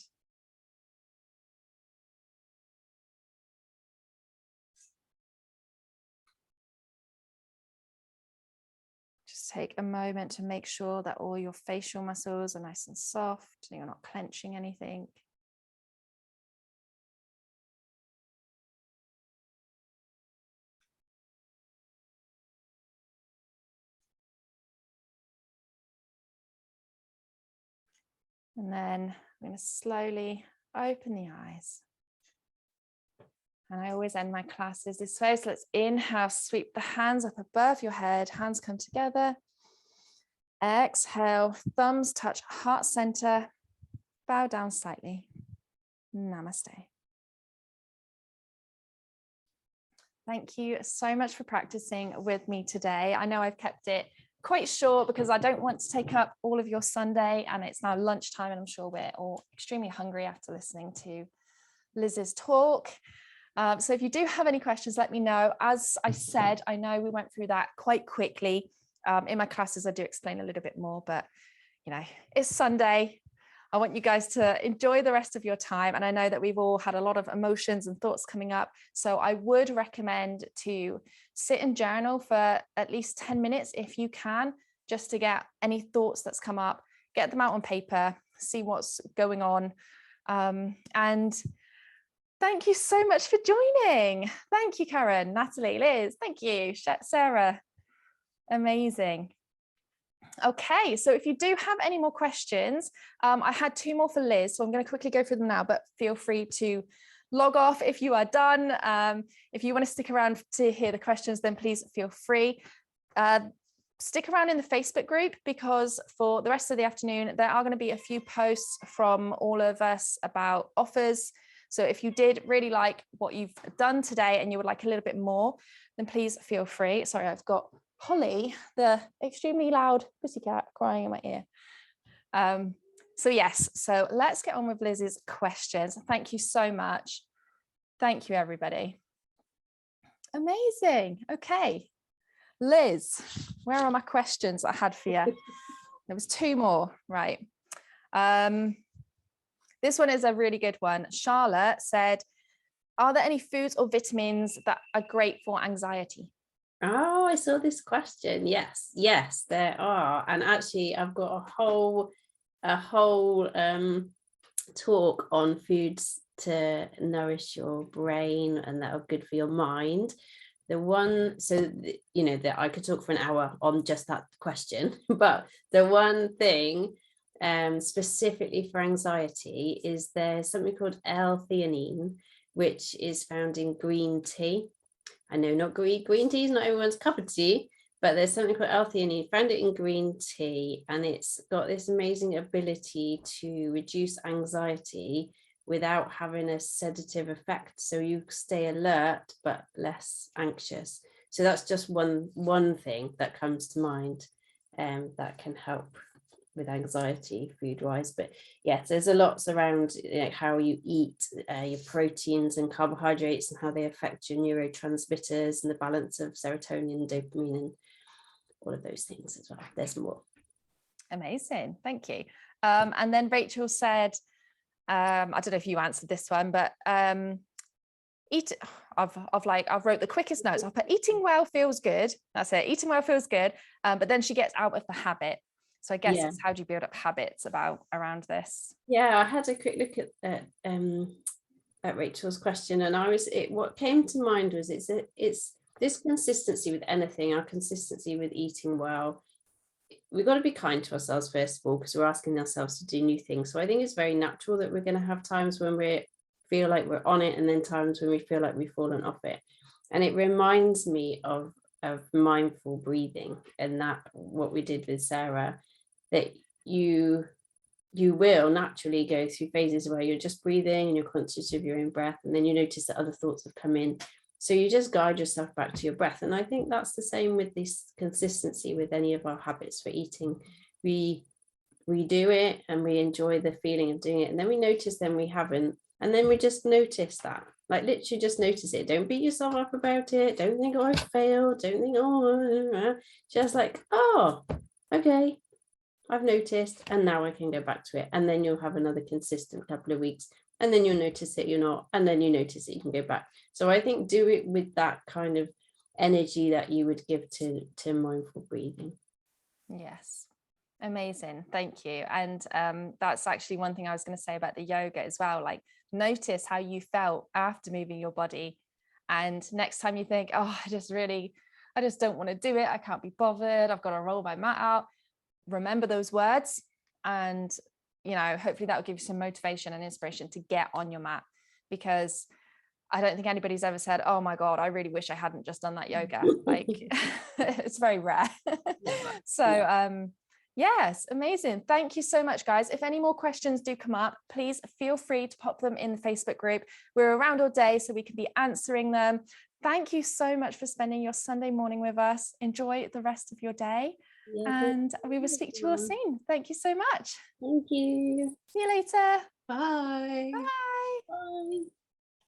Just take a moment to make sure that all your facial muscles are nice and soft, and you're not clenching anything. And then I'm going to slowly open the eyes. And I always end my classes this way. So let's inhale, sweep the hands up above your head, hands come together. Exhale, thumbs touch heart center, bow down slightly. Namaste. Thank you so much for practicing with me today. I know I've kept it quite short because I don't want to take up all of your Sunday, and it's now lunchtime and I'm sure we're all extremely hungry after listening to Liz's talk. So if you do have any questions, let me know. As I said, I know we went through that quite quickly. In my classes, I do explain a little bit more, but you know, it's Sunday. I want you guys to enjoy the rest of your time. And I know that we've all had a lot of emotions and thoughts coming up. So I would recommend to sit and journal for at least 10 minutes if you can, just to get any thoughts that's come up, get them out on paper, see what's going on. And thank you so much for joining. Thank you, Karen, Natalie, Liz. Thank you, Sarah. Amazing. Okay, so if you do have any more questions, I had 2 more for Liz, so I'm going to quickly go through them now, but feel free to log off if you are done. If you want to stick around to hear the questions, then please feel free. Stick around in the Facebook group, because for the rest of the afternoon, there are going to be a few posts from all of us about offers. So if you did really like what you've done today and you would like a little bit more, then please feel free. Sorry, I've got Holly, the extremely loud pussycat, crying in my ear. So yes, so let's get on with Liz's questions. Thank you so much. Thank you, everybody. Amazing. Okay. Liz, where are my questions I had for you? There was 2 more, right? This one is a really good one. Charlotte said, are there any foods or vitamins that are great for anxiety? Oh, I saw this question. Yes, there are. And actually, I've got a whole talk on foods to nourish your brain and that are good for your mind. The one, that I could talk for an hour on just that question, but the one thing specifically for anxiety is there's something called L-theanine, which is found in green tea. I know not green tea is not everyone's cup of tea, but there's something called L-theanine, found it in green tea, and it's got this amazing ability to reduce anxiety without having a sedative effect. So you stay alert, but less anxious. So that's just one thing that comes to mind that can help with anxiety food-wise. But yes, there's a lot around how you eat, your proteins and carbohydrates, and how they affect your neurotransmitters and the balance of serotonin, dopamine, and all of those things as well. There's more. Amazing, thank you. And then Rachel said, I don't know if you answered this one, but I've wrote the quickest notes. I'll put eating well feels good. That's it. Eating well feels good. But then she gets out of the habit. So I guess it's how do you build up habits around this? Yeah, I had a quick look at Rachel's question, and what came to mind was it's this consistency with anything, our consistency with eating well. We've got to be kind to ourselves, first of all, because we're asking ourselves to do new things. So I think it's very natural that we're going to have times when we feel like we're on it, and then times when we feel like we've fallen off it. And it reminds me of mindful breathing, and that what we did with Sarah, that you will naturally go through phases where you're just breathing and you're conscious of your own breath, and then you notice that other thoughts have come in. So you just guide yourself back to your breath. And I think that's the same with this consistency with any of our habits for eating. We do it and we enjoy the feeling of doing it. And then we notice then we haven't. And then we just notice that, like literally just notice it. Don't beat yourself up about it. Don't think, oh, I failed. Don't think, oh, just like, oh, okay, I've noticed, and now I can go back to it. And then you'll have another consistent couple of weeks. And then you'll notice that you're not, and then you notice that you can go back. So I think do it with that kind of energy that you would give to mindful breathing. Yes, amazing, thank you. And that's actually one thing I was going to say about the yoga as well. Like, notice how you felt after moving your body, and next time you think, oh, I just don't want to do it, I can't be bothered, I've got to roll my mat out, remember those words, and hopefully that will give you some motivation and inspiration to get on your mat, because I don't think anybody's ever said, oh my God, I really wish I hadn't just done that yoga. Like it's very rare. So yes, amazing. Thank you so much, guys. If any more questions do come up, please feel free to pop them in the Facebook group. We're around all day, so we can be answering them. Thank you so much for spending your Sunday morning with us. Enjoy the rest of your day. And we will speak to you all soon. Thank you so much. Thank you. See you later. Bye. Bye. Bye.